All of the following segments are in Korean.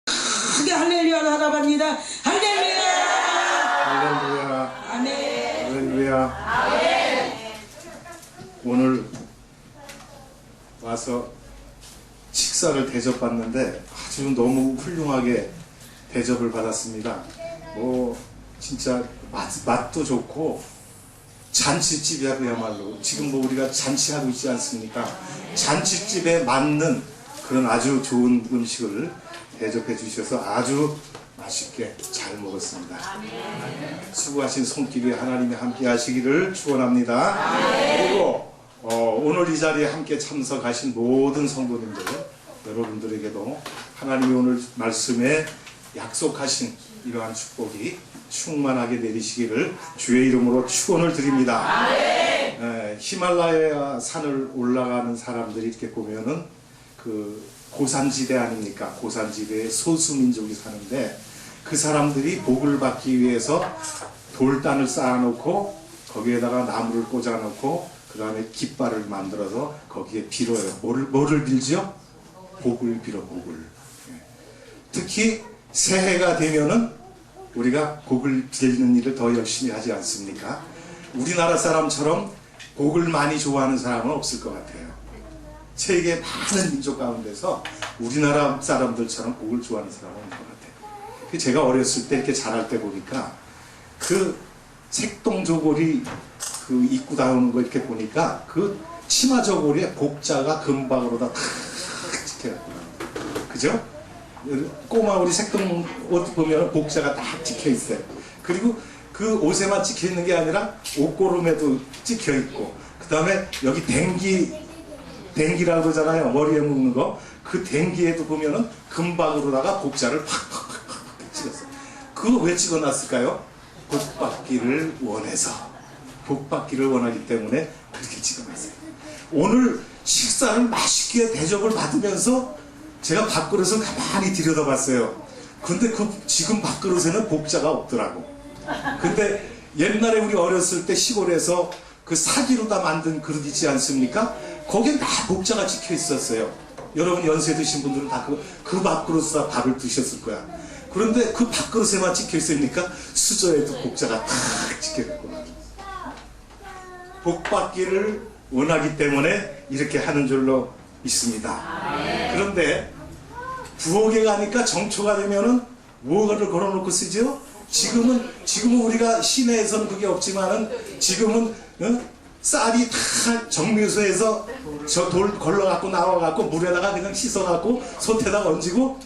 크게 할렐루야를 하다 갑니다. 할렐루야! 할렐루야. 아멘. 할렐루야. 오늘 와서 식사를 대접받는데 아주 너무 훌륭하게 대접을 받았습니다. 진짜 맛도 좋고 잔치집이야 그야말로. 지금 우리가 잔치하고 있지 않습니까? 잔치집에 맞는 그런 아주 좋은 음식을 대접해 주셔서 아주 맛있게 잘 먹었습니다. 수고하신 손길이 하나님이 함께 하시기를 축원합니다. 그리고 오늘 이 자리에 함께 참석하신 모든 성도님들, 여러분들에게도 하나님이 오늘 말씀에 약속하신 이러한 축복이 충만하게 내리시기를 주의 이름으로 축원을 드립니다. 히말라야 산을 올라가는 사람들이 이렇게 보면은 그 고산지대 아닙니까? 고산지대에 소수민족이 사는데 그 사람들이 복을 받기 위해서 돌단을 쌓아놓고 거기에다가 나무를 꽂아놓고 그 다음에 깃발을 만들어서 거기에 빌어요. 뭐를 빌지요? 복을 빌어, 복을. 특히 새해가 되면은 우리가 복을 빌는 일을 더 열심히 하지 않습니까? 우리나라 사람처럼 복을 많이 좋아하는 사람은 없을 것 같아요. 세계 많은 민족 가운데서 우리나라 사람들처럼 복을 좋아하는 사람은 없는 것 같아요. 제가 어렸을 때 이렇게 자랄 때 보니까 그 색동저고리 그 입고 나오는 거 이렇게 보니까 그 치마 저고리에 복자가 금박으로다 탁 찍혀갖고 그죠? 꼬마 우리 색동 옷 보면 복자가 딱 찍혀 있어요. 그리고 그 옷에만 찍혀 있는 게 아니라 옷고름에도 찍혀 있고 그 다음에 여기 댕기라고 그러잖아요. 머리에 묶는 거. 그 댕기에도 보면은 금박으로다가 복자를 팍팍팍팍 찍었어요. 그거 왜 찍어놨을까요? 복받기를 원해서. 복받기를 원하기 때문에 그렇게 찍어놨어요. 오늘 식사를 맛있게 대접을 받으면서 제가 밥그릇을 가만히 들여다봤어요. 근데 지금 밥그릇에는 복자가 없더라고. 근데 옛날에 우리 어렸을 때 시골에서 그 사기로 다 만든 그릇 있지 않습니까? 거기에 다 복자가 찍혀 있었어요. 여러분 연세 드신 분들은 다 그 밥그릇에다 밥을 드셨을 거야. 그런데 그 밥그릇에만 찍혀 있으니까 수저에도 복자가 탁 찍혀 있구나. 복받기를 원하기 때문에 이렇게 하는 줄로 있습니다. 그런데 부엌에 가니까 정초가 되면은 뭐를 걸어놓고 쓰죠? 지금은 우리가 시내에서는 그게 없지만은 지금은 쌀이 다 정미소에서 저 돌 걸러갖고 나와갖고 물에다가 그냥 씻어갖고 솥에다가 얹고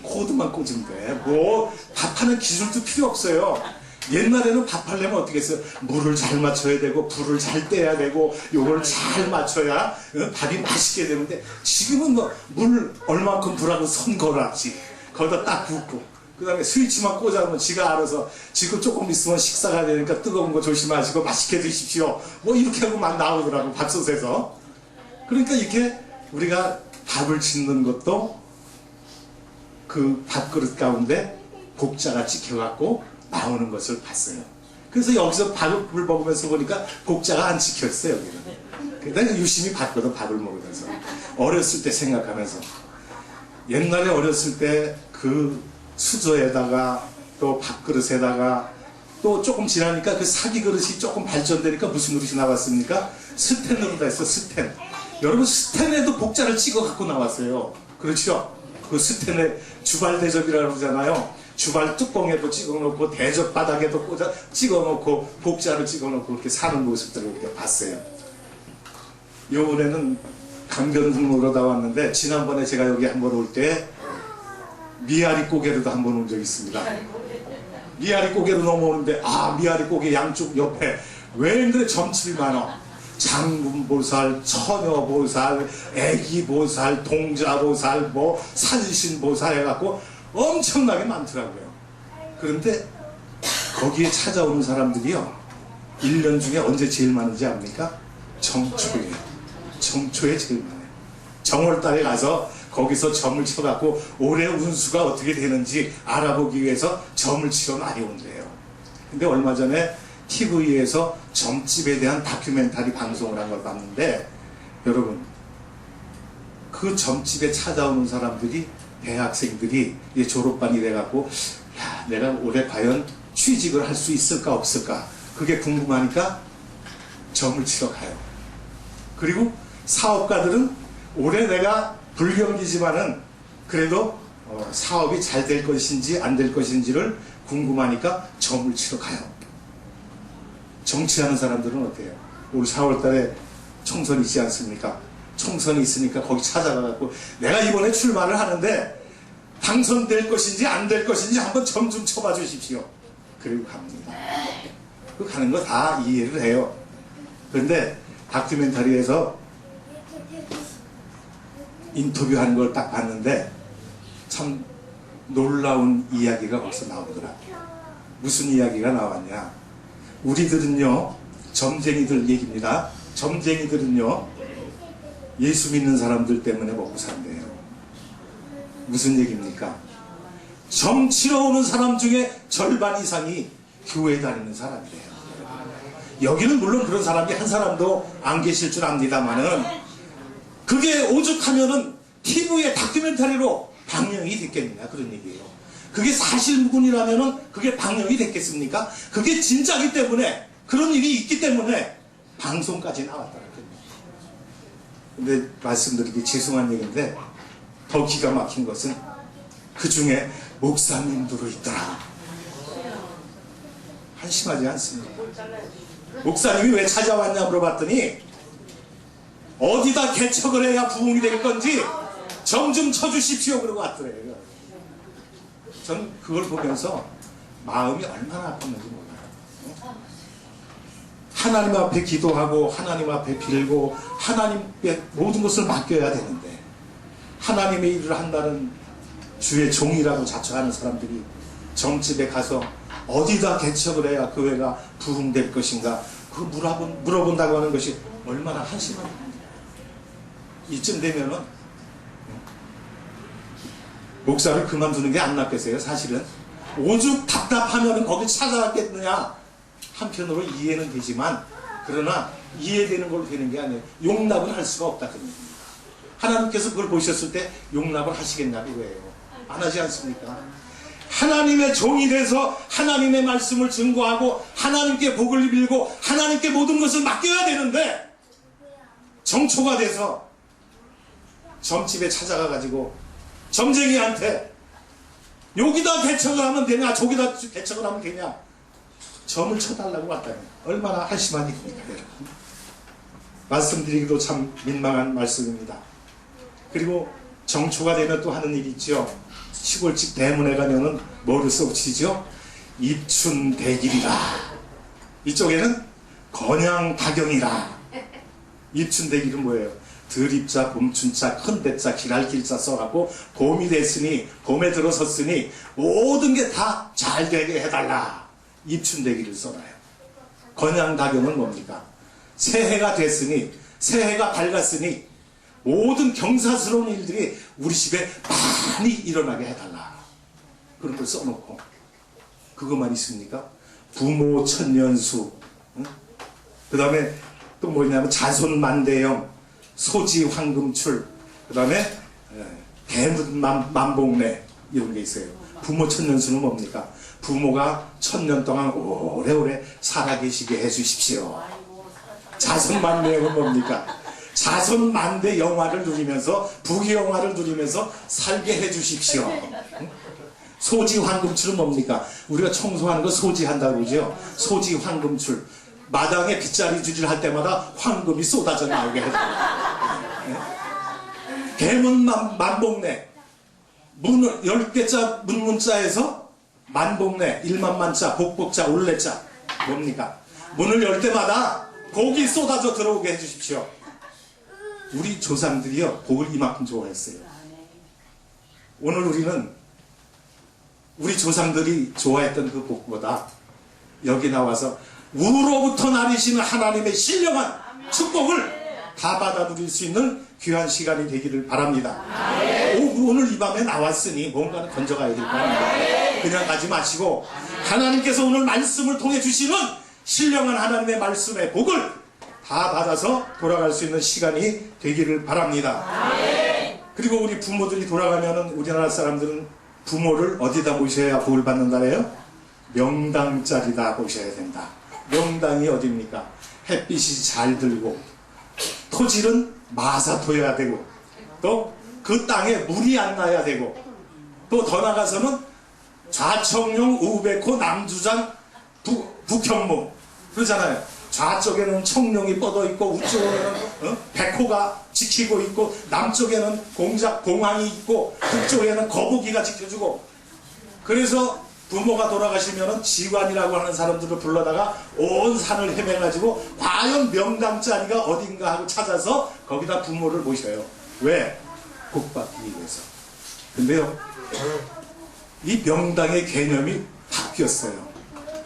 코드만 꽂으면 돼. 뭐 밥하는 기술도 필요 없어요. 옛날에는 밥하려면 어떻게 했어요? 물을 잘 맞춰야 되고 불을 잘 떼야 되고 요걸 잘 맞춰야 밥이 맛있게 되는데 지금은 뭐 물 얼만큼 불하고 선 걸어놨지. 거기다 딱 붓고 그 다음에 스위치만 꽂아놓으면 지가 알아서 지금 조금 있으면 식사가 되니까 뜨거운 거 조심하시고 맛있게 드십시오. 뭐 이렇게 하고 막 나오더라고 밥솥에서. 그러니까 이렇게 우리가 밥을 짓는 것도 그 밥그릇 가운데 복자가 찍혀갖고 나오는 것을 봤어요. 그래서 여기서 밥을 먹으면서 보니까 복자가 안 찍혔어요. 여기는. 그러니까 유심히 봤거든. 밥을 먹으면서 어렸을 때 생각하면서 옛날에 어렸을 때 그 수저에다가 또 밥그릇에다가 또 조금 지나니까 그 사기 그릇이 조금 발전되니까 무슨 그릇이 나왔습니까? 스텐으로 다 했어. 스텐. 여러분 스텐에도 복자를 찍어 갖고 나왔어요. 그렇죠? 그 스텐에 주발 대접이라고 그러잖아요. 주발 뚜껑에도 찍어놓고 대접 바닥에도 꽂아 찍어놓고 복자를 찍어놓고 그렇게 사는 모습들을 이렇게 봤어요. 요번에는 강변북로로 다 왔는데 지난번에 제가 여기 한번 올 때 미아리 고개로도 한번 온 적이 있습니다. 미아리 고개로 넘어오는데 미아리 고개 양쪽 옆에 왜 점집이 많아? 장군보살, 처녀보살, 애기보살, 동자보살, 뭐 산신보살 해갖고 엄청나게 많더라고요. 그런데 거기에 찾아오는 사람들이요 1년 중에 언제 제일 많은지 압니까? 정초에 제일 많아요. 정월달에 가서 거기서 점을 쳐갖고 올해 운수가 어떻게 되는지 알아보기 위해서 점을 치러 많이 온대요. 근데 얼마 전에 TV에서 점집에 대한 다큐멘터리 방송을 한 걸 봤는데, 여러분, 그 점집에 찾아오는 사람들이, 대학생들이 이제 졸업반이 돼갖고, 야, 내가 올해 과연 취직을 할 수 있을까 없을까, 그게 궁금하니까 점을 치러 가요. 그리고 사업가들은 올해 내가 불경기지만은 그래도 사업이 잘 될 것인지 안 될 것인지를 궁금하니까 점을 치러 가요. 정치하는 사람들은 어때요? 올 4월달에 총선이 있지 않습니까? 총선이 있으니까 거기 찾아가갖고 내가 이번에 출마를 하는데 당선될 것인지 안 될 것인지 한번 점 좀 쳐봐 주십시오. 그리고 갑니다. 그 가는 거 다 이해를 해요. 그런데 다큐멘터리에서 인터뷰하는 걸 딱 봤는데 참 놀라운 이야기가 거기서 나오더라. 무슨 이야기가 나왔냐? 우리들은요, 점쟁이들 얘기입니다. 점쟁이들은요, 예수 믿는 사람들 때문에 먹고 산대요. 무슨 얘기입니까? 점 치러 오는 사람 중에 절반 이상이 교회 다니는 사람이래요. 여기는 물론 그런 사람이 한 사람도 안 계실 줄 압니다만은, 그게 오죽하면은 TV에 다큐멘터리로 방영이 됐겠느냐, 그런 얘기예요. 그게 사실무근이라면은 그게 방영이 됐겠습니까? 그게 진짜기 때문에, 그런 일이 있기 때문에 방송까지 나왔다는 거예요. 근데 말씀드리기 죄송한 얘기인데, 더 기가 막힌 것은 그 중에 목사님들도 있더라. 한심하지 않습니까? 목사님이 왜 찾아왔냐 물어봤더니, 어디다 개척을 해야 부흥이 될 건지 점 좀 쳐주십시오 그러고 왔더래요. 전 그걸 보면서 마음이 얼마나 아팠는지 몰라요. 하나님 앞에 기도하고 하나님 앞에 빌고 하나님께 모든 것을 맡겨야 되는데, 하나님의 일을 한다는 주의 종이라고 자처하는 사람들이 점집에 가서 어디다 개척을 해야 교회가 부흥될 것인가, 그 물어본다고 하는 것이 얼마나 한심한가. 이쯤 되면은 목사를 그만두는 게 안 낫겠어요. 사실은 오죽 답답하면은 거기 찾아갔겠느냐. 한편으로 이해는 되지만, 그러나 이해되는 걸로 되는 게 아니에요. 용납은 할 수가 없다. 하나님께서 그걸 보셨을 때 용납을 하시겠냐고 그래요. 안 하지 않습니까? 하나님의 종이 돼서 하나님의 말씀을 증거하고 하나님께 복을 빌고 하나님께 모든 것을 맡겨야 되는데, 정초가 돼서 점집에 찾아가가지고 점쟁이한테 여기다 개척을 하면 되냐, 저기다 개척을 하면 되냐, 점을 쳐달라고 왔다니 얼마나 한심한 일입니까, 여러분. 말씀드리기도 참 민망한 말씀입니다. 그리고 정초가 되면 또 하는 일이 있죠. 시골집 대문에 가면은 뭐를 써붙이죠? 입춘대길이라. 이쪽에는 건양다경이라. 입춘대길은 뭐예요? 들입자, 봄춘자, 큰대자, 기랄길자 써갖고 봄이 됐으니, 봄에 들어섰으니 모든 게 다 잘 되게 해달라. 입춘대길을 써놔요. 건양다경은 뭡니까? 새해가 됐으니, 새해가 밝았으니 모든 경사스러운 일들이 우리 집에 많이 일어나게 해달라. 그런 걸 써놓고, 그것만 있습니까? 부모 천년수, 응? 그 다음에 또 뭐냐면 자손만대영, 소지 황금출, 그 다음에 대문 만복래, 이런 게 있어요. 부모 천년수는 뭡니까? 부모가 1000년 동안 오래오래 살아계시게 해주십시오. 자손만대영은 뭡니까? 자손만대 영화를 누리면서, 부귀영화를 누리면서 살게 해주십시오. 소지 황금출은 뭡니까? 우리가 청소하는 거 소지한다고 그러죠. 소지 황금출. 마당에 빗자리 주질 할 때마다 황금이 쏟아져 나오게 해달라. 대문 만복래. 문을 10개자 문문자에서 만복래, 1만만자, 복복자, 올래자. 뭡니까? 문을 열 때마다 복이 쏟아져 들어오게 해주십시오. 우리 조상들이요, 복을 이만큼 좋아했어요. 오늘 우리는 우리 조상들이 좋아했던 그 복보다 여기 나와서 우로부터 나리시는 하나님의 신령한 축복을 다 받아 누릴 수 있는 귀한 시간이 되기를 바랍니다. 오늘 이 밤에 나왔으니 뭔가는 건져가야 될 거 아닙니까? 그냥 가지 마시고 하나님께서 오늘 말씀을 통해 주시는 신령한 하나님의 말씀의 복을 다 받아서 돌아갈 수 있는 시간이 되기를 바랍니다. 그리고 우리 부모들이 돌아가면은 우리나라 사람들은 부모를 어디다 모셔야 복을 받는다래요? 명당자리다 모셔야 된다. 명당이 어디입니까? 햇빛이 잘 들고 토질은 마사토여야 되고 또 그 땅에 물이 안 나야 되고 또 더 나가서는 좌청룡 우백호 남주장 북현무 그러잖아요. 좌쪽에는 청룡이 뻗어 있고 우쪽에는 백호가 지키고 있고 남쪽에는 공항이 있고 북쪽에는 거북이가 지켜주고 그래서 부모가 돌아가시면은 지관이라고 하는 사람들을 불러다가 온 산을 헤매가지고 과연 명당자리가 어딘가 하고 찾아서 거기다 부모를 모셔요. 왜? 복 받기 위해서. 근데요 이 명당의 개념이 바뀌었어요.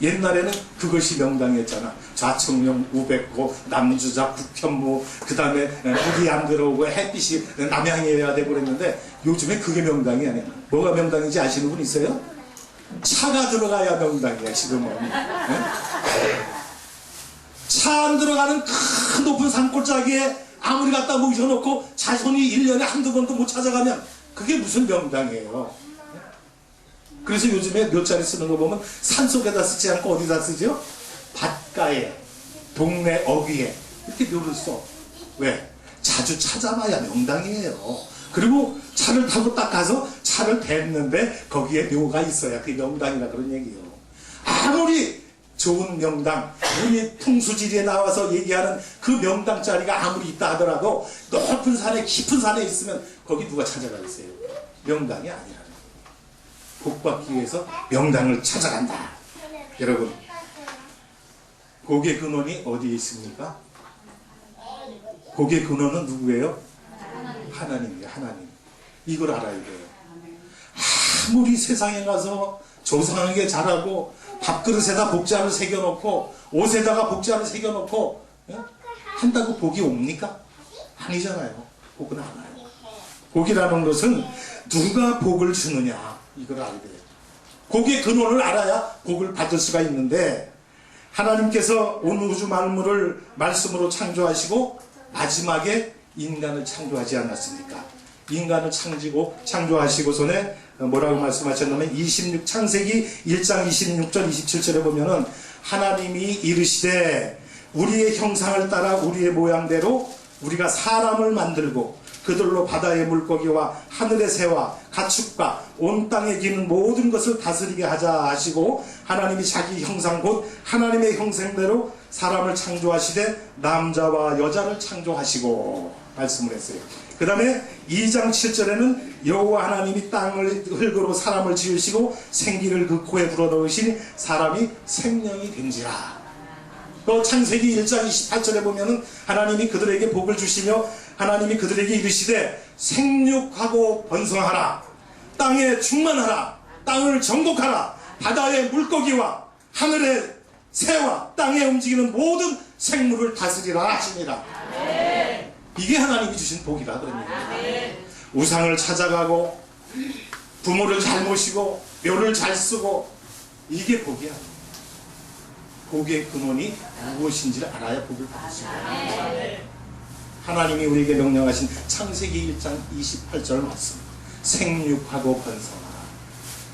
옛날에는 그것이 명당이었잖아. 좌청룡, 우백호, 남주작, 북현무, 그 다음에 물이 안 들어오고 햇빛이 남향이어야 되고 그랬는데 요즘에 그게 명당이 아니야. 뭐가 명당인지 아시는 분 있어요? 차가 들어가야 명당이야 지금은. 차 안 들어가는 큰 높은 산골짜기에 아무리 갖다 모셔놓고 자손이 1년에 한두 번도 못 찾아가면 그게 무슨 명당이에요. 그래서 요즘에 묘자리 쓰는 거 보면 산속에다 쓰지 않고 어디다 쓰죠? 밭가에, 동네 어귀에 이렇게 묘를 써. 왜? 자주 찾아봐야 명당이에요. 그리고 차를 타고 딱 가서 차를 댔는데 거기에 묘가 있어야 그게 명당이라 그런 얘기예요. 아무리 좋은 명당, 우리 풍수지리에 나와서 얘기하는 그 명당 자리가 아무리 있다 하더라도 높은 산에 깊은 산에 있으면 거기 누가 찾아가겠어요? 명당이 아니라. 복받기 위해서 명당을 찾아간다. 여러분, 복의 근원이 어디에 있습니까? 복의 근원은 누구예요? 하나님이에요. 하나님. 이걸 알아야 돼요. 아무리 세상에 가서 조상에게 잘하고 밥그릇에다 복자를 새겨놓고 옷에다가 복자를 새겨놓고 한다고 복이 옵니까? 아니잖아요. 복은 안 와요. 복이라는 것은 누가 복을 주느냐 이걸 알아야 돼요. 복의 근원을 알아야 복을 받을 수가 있는데 하나님께서 온 우주 만물을 말씀으로 창조하시고 마지막에 인간을 창조하지 않았습니까? 인간을 창조하시고서는 뭐라고 말씀하셨냐면 창세기 1장 26절 27절에 보면은 하나님이 이르시되 우리의 형상을 따라 우리의 모양대로 우리가 사람을 만들고 그들로 바다의 물고기와 하늘의 새와 가축과 온 땅에 기는 모든 것을 다스리게 하자 하시고 하나님이 자기 형상 곧 하나님의 형상대로 사람을 창조하시되 남자와 여자를 창조하시고 말씀을 했어요. 그 다음에 2장 7절에는 여호와 하나님이 땅을 흙으로 사람을 지으시고 생기를 그 코에 불어넣으시니 사람이 생명이 된지라. 또 창세기 1장 28절에 보면은 하나님이 그들에게 복을 주시며 하나님이 그들에게 이르시되 생육하고 번성하라 땅에 충만하라 땅을 정복하라 바다의 물고기와 하늘의 새와 땅에 움직이는 모든 생물을 다스리라 하십니다. 이게 하나님이 주신 복이라 그런 얘기입니다. 우상을 찾아가고 부모를 잘 모시고 묘를 잘 쓰고 이게 복이 아니에요. 복의 근원이 무엇인지를 알아야 복을 받을 수 있습니다. 하나님이 우리에게 명령하신 창세기 1장 28절 말씀 생육하고 번성하라.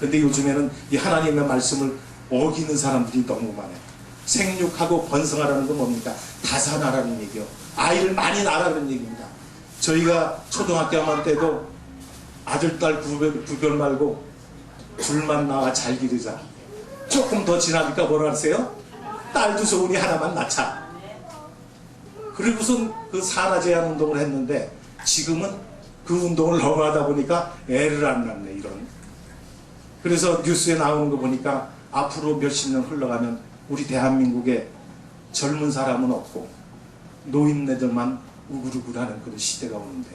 근데 요즘에는 이 하나님의 말씀을 어기는 사람들이 너무 많아요. 생육하고 번성하라는 건 뭡니까? 다산하라는 얘기요. 아이를 많이 낳으라는 얘기입니다. 저희가 초등학교 할 때도 아들 딸 구별 말고 둘만 낳아 잘 기르자. 조금 더 지나니까 뭐라 하세요? 딸도 좋으니 하나만 낳자. 그리고선 그 산하 제한 운동을 했는데 지금은 그 운동을 너무 하다 보니까 애를 안 낳네 이런. 그래서 뉴스에 나오는 거 보니까 앞으로 몇십 년 흘러가면 우리 대한민국에 젊은 사람은 없고 노인네들만 우글우글하는 그런 시대가 오는데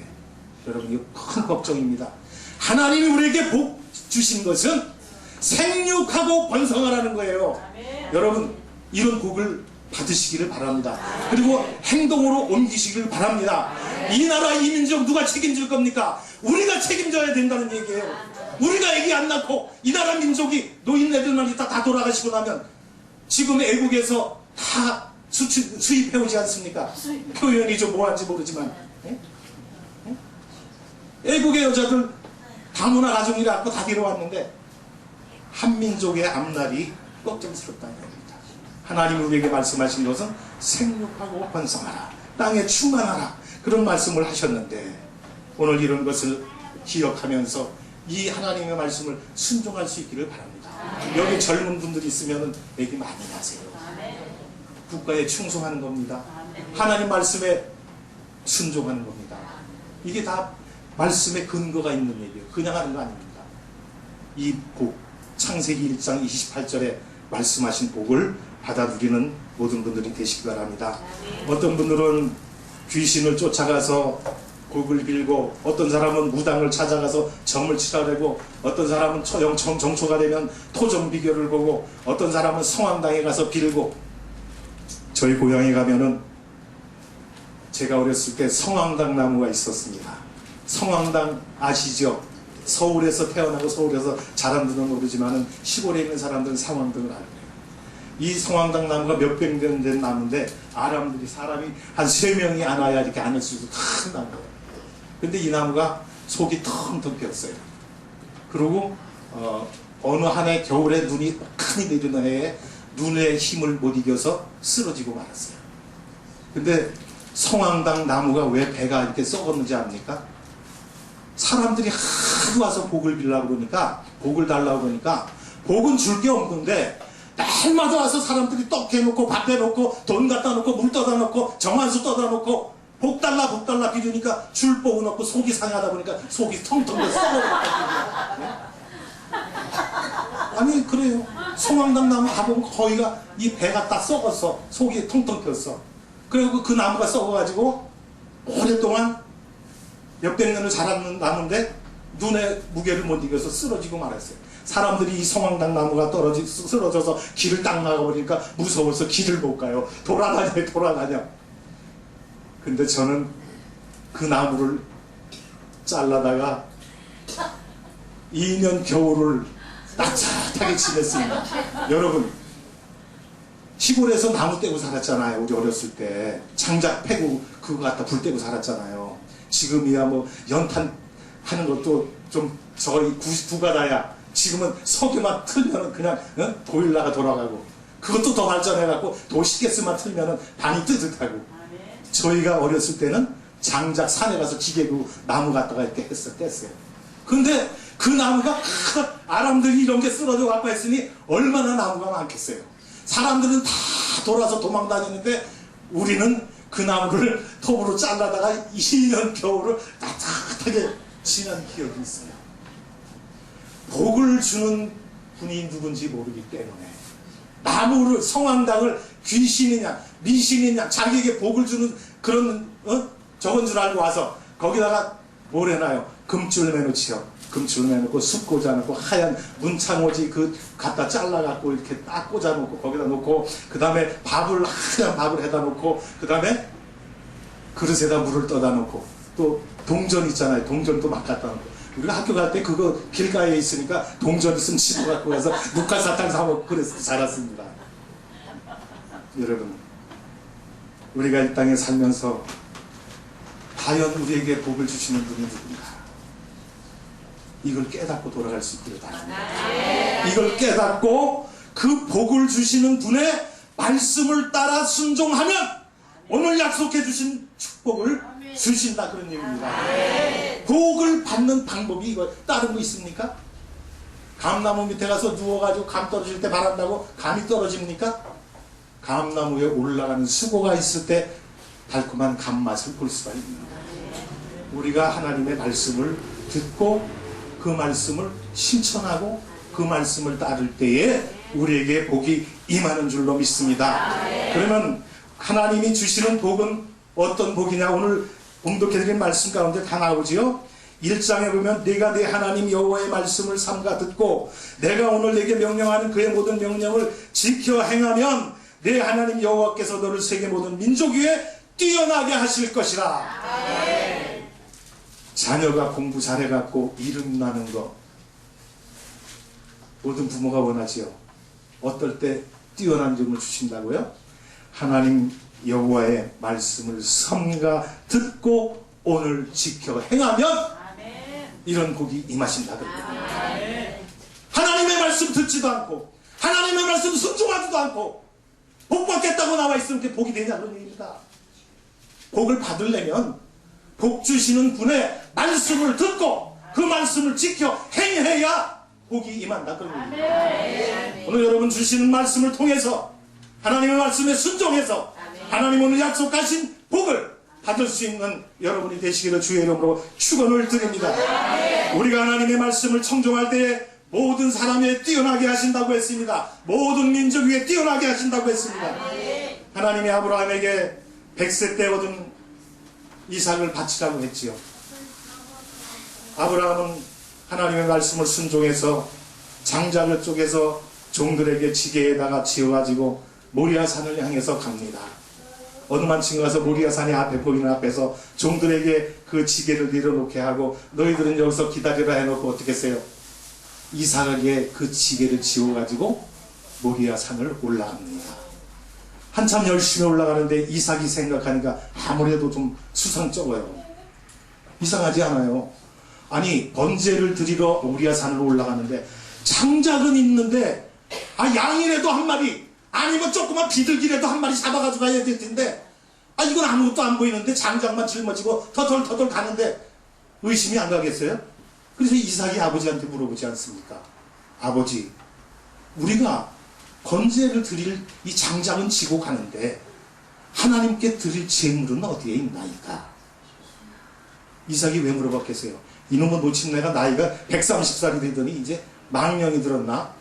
여러분 이거 큰 걱정입니다. 하나님이 우리에게 복 주신 것은 생육하고 번성하라는 거예요. 여러분 이런 복을 받으시기를 바랍니다. 그리고 행동으로 옮기시기를 바랍니다. 이 나라 이 민족 누가 책임질 겁니까? 우리가 책임져야 된다는 얘기예요. 우리가 애기 안 낳고 이 나라 민족이 노인네들만 다 돌아가시고 나면 지금 애국에서 다 수입해오지 않습니까? 표현이 좀 뭐한지 모르지만 애국의 여자들 다문화 가정이라 갖고 다 데려왔는데 한민족의 앞날이 걱정스럽다는 겁니다. 하나님 우리에게 말씀하신 것은 생육하고 번성하라, 땅에 충만하라, 그런 말씀을 하셨는데 오늘 이런 것을 기억하면서 이 하나님의 말씀을 순종할 수 있기를 바랍니다. 여기 젊은 분들이 있으면 얘기 많이 하세요. 국가에 충성하는 겁니다. 하나님 말씀에 순종하는 겁니다. 이게 다 말씀에 근거가 있는 얘기예요. 그냥 하는 거 아닙니다. 이 복, 창세기 1장 28절에 말씀하신 복을 받아들이는 모든 분들이 되시기 바랍니다. 어떤 분들은 귀신을 쫓아가서 곡을 빌고, 어떤 사람은 무당을 찾아가서 점을 치라고, 어떤 사람은 정초가 되면 토종비결을 보고, 어떤 사람은 성황당에 가서 빌고. 저희 고향에 가면은 제가 어렸을 때 성황당 나무가 있었습니다. 성황당 아시죠? 서울에서 태어나고 서울에서 자란지는 모르지만은 시골에 있는 사람들은 성황당을 알아요. 이 성황당 나무가 몇백 년 된 나무인데 사람이 한 3명이 안아야 이렇게 안을 수 있는 큰 나무예요. 근데 이 나무가 속이 텅텅 비었어요. 그리고 어느 한 해 겨울에 눈이 많이 내리는 해에 눈의 힘을 못 이겨서 쓰러지고 말았어요. 근데 성황당 나무가 왜 배가 이렇게 썩었는지 압니까? 사람들이 하도 와서 복을 빌려고 그러니까, 복을 달라고 그러니까, 복은 줄 게 없는데 날마다 와서 사람들이 떡 해놓고 밥 해놓고 돈 갖다 놓고 물 떠다 놓고 정한수 떠다 놓고 복 달라 빌으니까 줄 복은 없고 속이 상하다 보니까 속이 텅텅 썩어버렸다. 아니 그래요. 성황당 나무 가보면 거기가 이 배가 딱 썩었어. 속이 텅텅 폈어. 그리고 그 나무가 썩어가지고 오랫동안 몇백 년을 자랐는 나무인데 눈의 무게를 못 이겨서 쓰러지고 말았어요. 사람들이 이 성황당 나무가 쓰러져서 길을 딱 나가버리니까 무서워서 길을 못 가요. 돌아다녀. 근데 저는 그 나무를 잘라다가 2년 겨울을 따뜻하게 지냈습니다. 여러분, 시골에서 나무 떼고 살았잖아요. 우리 어렸을 때 장작 패고 그거 갖다 불 떼고 살았잖아요. 지금이야 뭐 연탄 하는 것도 좀 저희 구가다야. 지금은 석유만 틀면은 그냥 보일러가 돌아가고, 그것도 더 발전해갖고 도시가스만 틀면은 방이 뜨뜻하고. 저희가 어렸을 때는 장작 산에 가서 기계로 나무 갖다가 이렇게 뗐어요. 근데 그 나무가 아람들이 이런 게 쓰러져 갖고 했으니 얼마나 나무가 많겠어요. 사람들은 다 돌아서 도망 다니는데 우리는 그 나무를 톱으로 잘라다가 2년 겨울을 따뜻하게 지난 기억이 있어요. 복을 주는 분이 누군지 모르기 때문에 나무를, 성황당을 귀신이냐 미신이냐 자기에게 복을 주는 그런 저건 줄 알고 와서 거기다가 뭘 해놔요? 금줄 매놓지요. 금줄 매놓고 숯 꽂아놓고 하얀 문창오지 그 갖다 잘라갖고 이렇게 딱 꽂아놓고 거기다 놓고, 그 다음에 하얀 밥을 해다 놓고, 그 다음에 그릇에다 물을 떠다 놓고, 또 동전 있잖아요. 동전도 막 갖다 놓고. 우리가 학교 갈 때 그거 길가에 있으니까 동전 있으면 집어 갖고 가서 육갈사탕 사먹고 그래서 자랐습니다. 여러분, 우리가 이 땅에 살면서 과연 우리에게 복을 주시는 분이 누군가? 이걸 깨닫고 돌아갈 수 있기를 바랍니다. 이걸 깨닫고 그 복을 주시는 분의 말씀을 따라 순종하면 오늘 약속해 주신 축복을 주신다, 그런 얘기입니다. 복을 받는 방법이 이거 다른 거 있습니까? 감나무 밑에 가서 누워가지고 감 떨어질 때 바란다고 감이 떨어집니까? 감나무에 올라가는 수고가 있을 때 달콤한 감맛을 볼 수가 있습니다. 우리가 하나님의 말씀을 듣고 그 말씀을 실천하고 그 말씀을 따를 때에 우리에게 복이 임하는 줄로 믿습니다. 그러면 하나님이 주시는 복은 어떤 복이냐? 오늘 봉독해드린 말씀 가운데 다 나오지요. 1장에 보면 내가 내 하나님 여호와의 말씀을 삼가 듣고 내가 오늘 내게 명령하는 그의 모든 명령을 지켜 행하면 내 하나님 여호와께서 너를 세계 모든 민족 위에 뛰어나게 하실 것이라. 자녀가 공부 잘해갖고 이름 나는 거 모든 부모가 원하지요. 어떨 때 뛰어난 점을 주신다고요? 하나님 여호와의 말씀을 삼가 듣고 오늘 지켜 행하면 이런 복이 임하신다 그럽니다. 하나님의 말씀 듣지도 않고 하나님의 말씀 순종하지도 않고 복 받겠다고 나와 있으면 그게 복이 되냐 그런 얘기입니다. 복을 받으려면 복 주시는 분의 말씀을 듣고 그 말씀을 지켜 행해야 복이 임한다 그런 얘기입니다. 오늘 여러분 주시는 말씀을 통해서 하나님의 말씀에 순종해서 하나님 오늘 약속하신 복을 받을 수 있는 여러분이 되시기를 주의 이름으로 축원을 드립니다. 우리가 하나님의 말씀을 청종할 때에 모든 사람에 뛰어나게 하신다고 했습니다. 모든 민족 위에 뛰어나게 하신다고 했습니다. 하나님이 아브라함에게 100세 때 얻은 이삭을 바치라고 했지요. 아브라함은 하나님의 말씀을 순종해서 장작을 쪼개서 종들에게 지게에다가 지어가지고 모리아산을 향해서 갑니다. 어느 만층 가서 모리아산의 앞에 보이는 앞에서 종들에게 그 지게를 내려놓게 하고 너희들은 여기서 기다리라 해놓고 어떻게 했어요? 이삭에게 그 지게를 지어가지고 모리아산을 올라갑니다. 한참 열심히 올라가는데 이삭이 생각하니까 아무래도 좀 수상쩍어요. 이상하지 않아요? 아니 번제를 드리러 모리아산을 올라가는데 장작은 있는데 양이라도 한 마리 아니면 조그만 비둘기라도 한 마리 잡아가지고 가야 될 텐데 이건 아무것도 안 보이는데 장작만 짊어지고 터덜터덜 가는데 의심이 안 가겠어요? 그래서 이삭이 아버지한테 물어보지 않습니까? 아버지, 우리가 번제를 드릴 이 장작은 지고 가는데 하나님께 드릴 제물은 어디에 있나이까? 이삭이 왜 물어봤겠어요? 이놈의 노친내가 나이가 130살이 되더니 이제 망령이 들었나?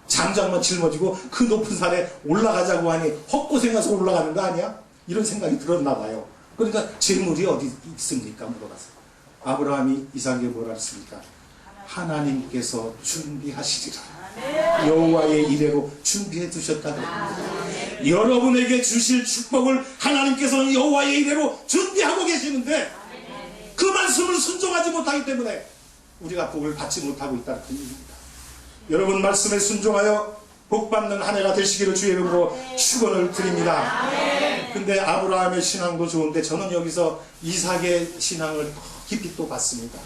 장작만 짊어지고 그 높은 산에 올라가자고 하니 헛고생해서 올라가는 거 아니야? 이런 생각이 들었나 봐요. 그러니까 제물이 어디 있습니까? 물어봤어요. 아브라함이 이삭에게 뭐라 했습니까? 하나님께서 준비하시리라. 여호와의 이레로 준비해 두셨다 그럽니다. 여러분에게 주실 축복을 하나님께서는 여호와의 이레로 준비하고 계시는데 그 말씀을 순종하지 못하기 때문에 우리가 복을 받지 못하고 있다는 얘기입니다. 여러분 말씀에 순종하여 복받는 한 해가 되시기를 주의 이름으로 축원을 드립니다. 근데 아브라함의 신앙도 좋은데 저는 여기서 이삭의 신앙을 깊이 또 봤습니다.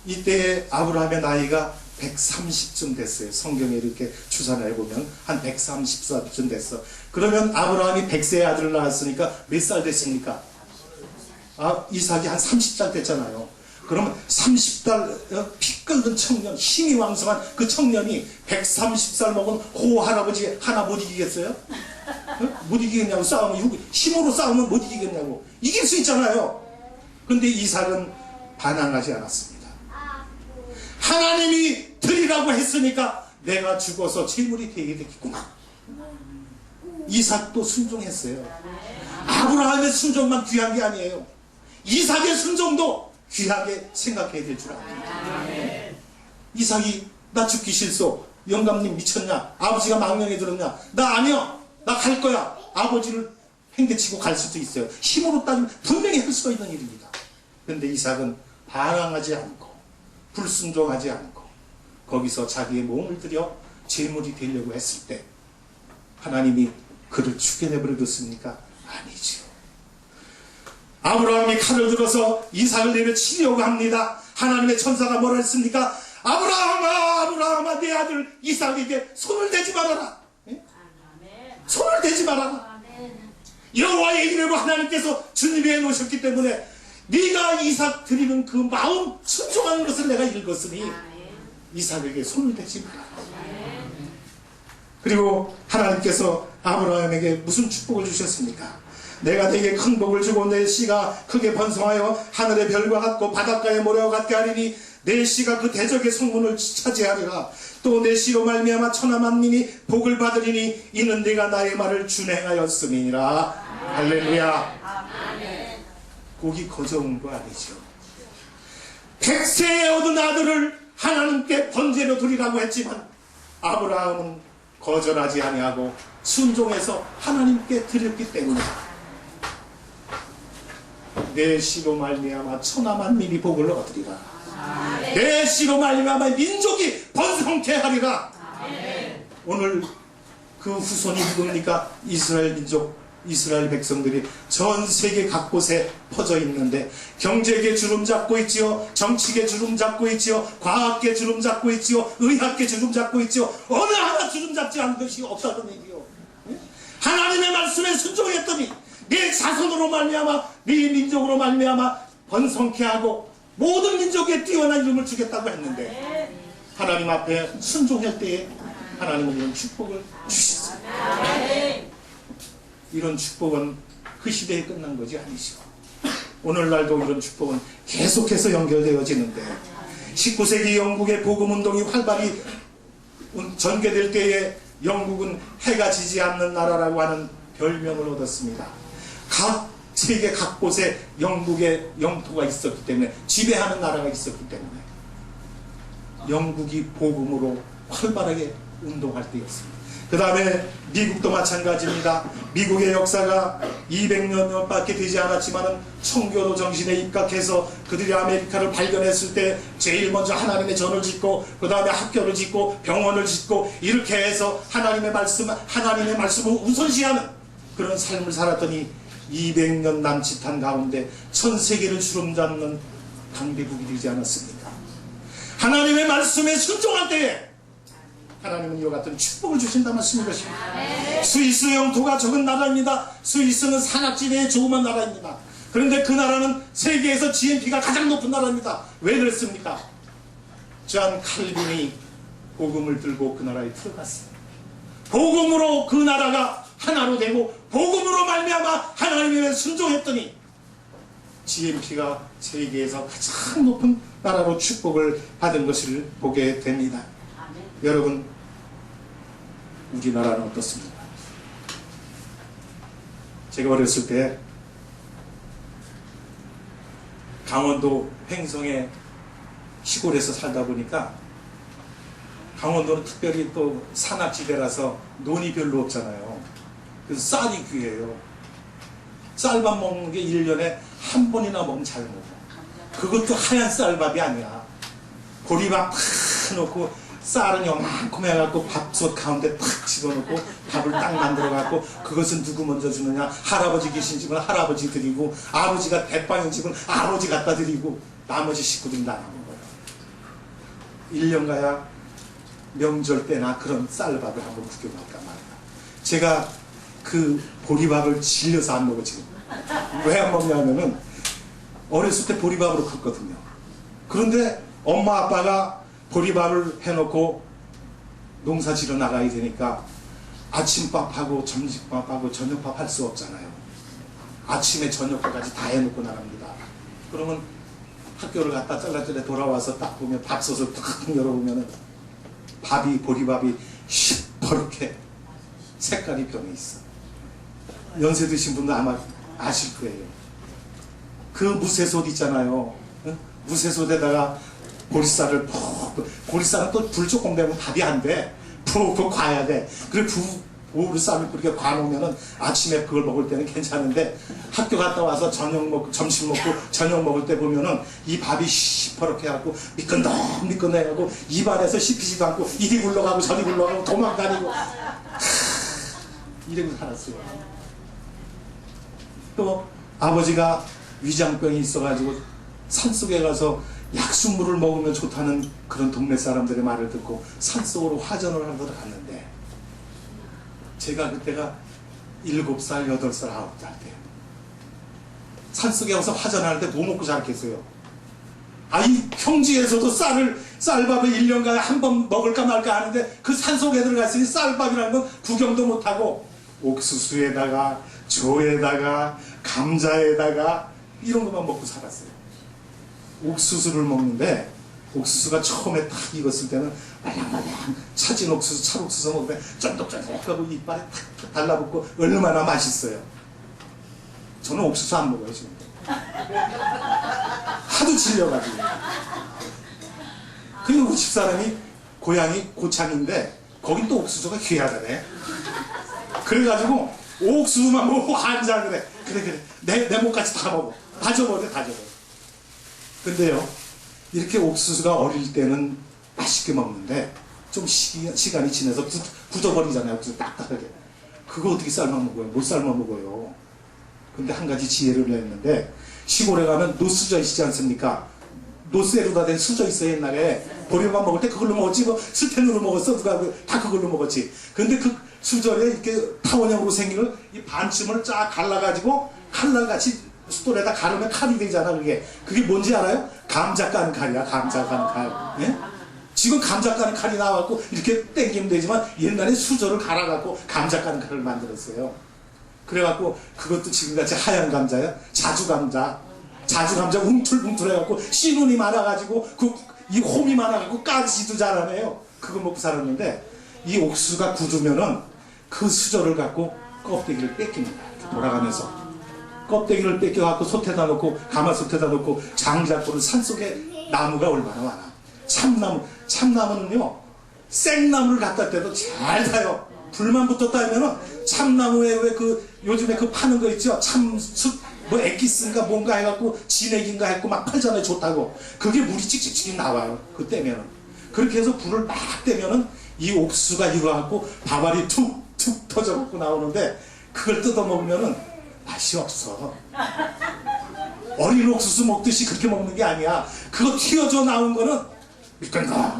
이때 아브라함의 나이가 130쯤 됐어요. 성경에 이렇게 추산해 보면 한 130살쯤 됐어. 그러면 아브라함이 100세의 아들을 낳았으니까 몇 살 됐습니까? 이삭이 한 30살 됐잖아요. 그러면 30살 피 끓는 청년, 힘이 왕성한 그 청년이 130살 먹은 고 할아버지 하나 못 이기겠어요? 못 이기겠냐고 싸우면 힘으로 싸우면 못 이기겠냐고 이길 수 있잖아요. 근데 이삭은 반항하지 않았습니다. 하나님이 드리라고 했으니까 내가 죽어서 제물이 되게 되겠구만. 이삭도 순종했어요. 아브라함의 순종만 귀한 게 아니에요. 이삭의 순종도 귀하게 생각해야 될 줄 압니다. 이삭이 나 죽기 싫소. 영감님 미쳤냐? 아버지가 망령에 들었냐? 나 아니야. 나 갈 거야. 아버지를 팽개치고 갈 수도 있어요. 힘으로 따지면 분명히 할 수가 있는 일입니다. 그런데 이삭은 반항하지 않고 불순종하지 않고 거기서 자기의 몸을 들여 제물이 되려고 했을 때 하나님이 그를 죽여내버렸습니까? 아니지요. 아브라함이 칼을 들어서 이삭을 내려치려고 합니다. 하나님의 천사가 뭐라 했습니까? 아브라함아, 아브라함아, 내 아들 이삭에게 손을 대지 말아라. 예? 손을 대지 말아라. 여호와의 이름으로 하나님께서 준비해 놓으셨기 때문에 네가 이삭 드리는 그 마음 순종하는 것을 내가 읽었으니 이삭에게 손을 대지 마라. 그리고 하나님께서 아브라함에게 무슨 축복을 주셨습니까? 내가 네게 큰 복을 주고 내 씨가 크게 번성하여 하늘의 별과 같고 바닷가의 모래와 같게 하리니 내 씨가 그 대적의 성문을 차지하리라. 또 내 씨로 말미암아 천하 만민이 복을 받으리니 이는 네가 나의 말을 준행하였음이니라. 할렐루야. 복이 거저온 거 아니죠. 100세에 얻은 아들을 하나님께 번제로 드리라고 했지만 아브라함은 거절하지 아니하고 순종해서 하나님께 드렸기 때문에 내 씨로 말미암아 천하 만민이 복을 얻으리라. 내 씨로 말미암아 민족이 번성케 하리라. 오늘 그 후손이 누굽니까? 이스라엘 민족, 이스라엘 백성들이 전 세계 각곳에 퍼져 있는데 경제계 주름 잡고 있지요, 정치계 주름 잡고 있지요, 과학계 주름 잡고 있지요, 의학계 주름 잡고 있지요. 어느 하나 주름 잡지 않은 것이 없다는 얘기요. 하나님의 말씀에 순종했더니 네 자손으로 말미암아, 네 민족으로 말미암아 번성케 하고 모든 민족에 뛰어난 이름을 주겠다고 했는데 하나님 앞에 순종할 때에 하나님은 이런 축복을 주셨습니다. 이런 축복은 그 시대에 끝난 것이 아니죠. 오늘날도 이런 축복은 계속해서 연결되어지는데 19세기 영국의 복음운동이 활발히 전개될 때에 영국은 해가 지지 않는 나라라고 하는 별명을 얻었습니다. 각 세계 각곳에 영국의 영토가 있었기 때문에, 지배하는 나라가 있었기 때문에 영국이 복음으로 활발하게 운동할 때였습니다. 그 다음에 미국도 마찬가지입니다. 미국의 역사가 200년밖에 되지 않았지만 청교도 정신에 입각해서 그들이 아메리카를 발견했을 때 제일 먼저 하나님의 전을 짓고 그 다음에 학교를 짓고 병원을 짓고 이렇게 해서 하나님의 말씀을 우선시하는 그런 삶을 살았더니 200년 남짓한 가운데 전 세계를 주름잡는 강대국이 되지 않았습니까? 하나님의 말씀에 순종할 때에 하나님은 이와 같은 축복을 주신다 말씀인 것입니다. 스위스 영토가 적은 나라입니다. 스위스는 산악지대의 조그만 나라입니다. 그런데 그 나라는 세계에서 GNP가 가장 높은 나라입니다. 왜 그랬습니까? 존 칼빈이 복음을 들고 그 나라에 들어갔어요. 복음으로 그 나라가 하나로 되고 복음으로 말미암아 하나님의 순종했더니 GNP가 세계에서 가장 높은 나라로 축복을 받은 것을 보게 됩니다. 여러분, 우리나라는 어떻습니까? 제가 어렸을 때 강원도 횡성의 시골에서 살다 보니까 강원도는 특별히 또 산악지대라서 논이 별로 없잖아요. 그래서 쌀이 귀해요. 쌀밥 먹는 게 1년에 한 번이나 먹으면 잘 먹어. 그것도 하얀 쌀밥이 아니야. 보리밥 팍 넣고 쌀은 요만큼 해갖고 밥솥 가운데 팍 집어넣고 밥을 딱 만들어갖고 그것은 누구 먼저 주느냐? 할아버지 계신 집은 할아버지 드리고 아버지가 대빵인 집은 아버지 갖다 드리고 나머지 식구들이 나눠 먹어요. 1년 가야 명절 때나 그런 쌀밥을 한번 구경할까 말까. 제가 그 보리밥을 질려서 안 먹어 지금. 왜 안 먹냐면은 어렸을 때 보리밥으로 컸거든요. 그런데 엄마 아빠가 보리밥을 해놓고 농사 지러 나가야 되니까 아침밥하고 점심밥하고 저녁밥 할 수 없잖아요. 아침에 저녁밥까지 다 해놓고 나갑니다. 그러면 학교를 갔다 짤라짤라 돌아와서 딱 보면 밥솥을 탁 열어보면 보리밥이 시퍼렇게 색깔이 변해 있어. 연세 드신 분도 아마 아실 거예요. 그 무쇠솥 있잖아요. 무쇠솥에다가 보리쌀을 보리쌀은 또 불 조금 되면 밥이 안 돼. 푹 과야 돼. 그래 보리쌀을 그렇게 과놓으면은 아침에 그걸 먹을 때는 괜찮은데 학교 갔다 와서 점심 먹고 저녁 먹을 때 보면은 이 밥이 시퍼렇게 하고 미끈해가고 입안에서 씹히지도 않고 이리 굴러가고 저리 굴러가고 도망다니고 이러고 살았어요. 또 아버지가 위장병이 있어가지고 산속에 가서 약수물을 먹으면 좋다는 그런 동네 사람들의 말을 듣고 산속으로 화전을 하러 갔는데 제가 그때가 7살, 8살, 9살 때 산속에 가서 화전하는데 뭐 먹고 자랐겠어요? 이 평지에서도 쌀밥을 1년간에 한 번 먹을까 말까 하는데 그 산속에 들어갔으니 쌀밥이라는 건 구경도 못하고 옥수수에다가 조에다가 감자에다가 이런 것만 먹고 살았어요. 옥수수를 먹는데 옥수수가 처음에 딱 익었을 때는 말랑말랑 차진 옥수수, 찰옥수수 먹으면 쫀득쫀득하고 이빨에 탁 달라붙고 얼마나 맛있어요. 저는 옥수수 안 먹어요 지금. 하도 질려가지고. 그리고 그 집사람이 고향이 고창인데 거긴 또 옥수수가 귀하다네. 그래가지고 옥수수만 먹고 한자 그래. 그래. 내 목까지 다 먹어. 다 줘버려. 근데요, 이렇게 옥수수가 어릴 때는 맛있게 먹는데 좀 시간이 지나서 굳어버리잖아요. 옥수수 딱딱하게. 그거 어떻게 삶아 먹어요? 못 삶아 먹어요. 근데 한 가지 지혜를 냈는데, 시골에 가면 노수저 있지 않습니까? 노쇠로다 된 수저 있어요. 옛날에 보리밥 먹을 때 그걸로 먹었지, 뭐 스텐으로 먹었어. 누가 다 그걸로 먹었지. 근데 그 수저에 이렇게 타원형으로 생긴 이 반쯤을 쫙 갈라가지고 칼날같이 숫돌에다 가르면 칼이 되잖아. 그게 뭔지 알아요? 감자 까는 칼이야. 감자 까는 칼. 예? 지금 감자 까는 칼이 나와갖고 이렇게 땡기면 되지만, 옛날에 수저를 갈아갖고 감자 까는 칼을 만들었어요. 그래갖고 그것도 지금같이 하얀 감자야. 자주감자 웅툴웅툴해갖고 씨눈이 많아가지고 이 홈이 많아갖고 까지도 잘하네요. 그거 먹고 살았는데, 이 옥수수가 굳으면은 그 수저를 갖고 껍데기를 뺏깁니다. 이렇게 돌아가면서 껍데기를 뺏겨갖고 솥에다 넣고, 가마솥에다 넣고, 장작불을 산속에 나무가 얼마나 많아. 참나무는요, 생나무를 갖다 떼도 잘 타요. 불만 붙었다 하면은 참나무에 왜 요즘에 파는 거 있죠? 참숯 뭐 엑기스인가 뭔가 해갖고 진액인가 해갖고 막 팔잖아요. 좋다고. 그게 물이 찍찍찍 나와요. 그 떼면은. 그렇게 해서 불을 막 떼면은 이 옥수수가 익어갖고 밥알이 툭툭 터져갖고 나오는데, 그걸 뜯어 먹으면은 맛이 없어. 어린 옥수수 먹듯이 그렇게 먹는 게 아니야. 그거 튀어져 나온 거는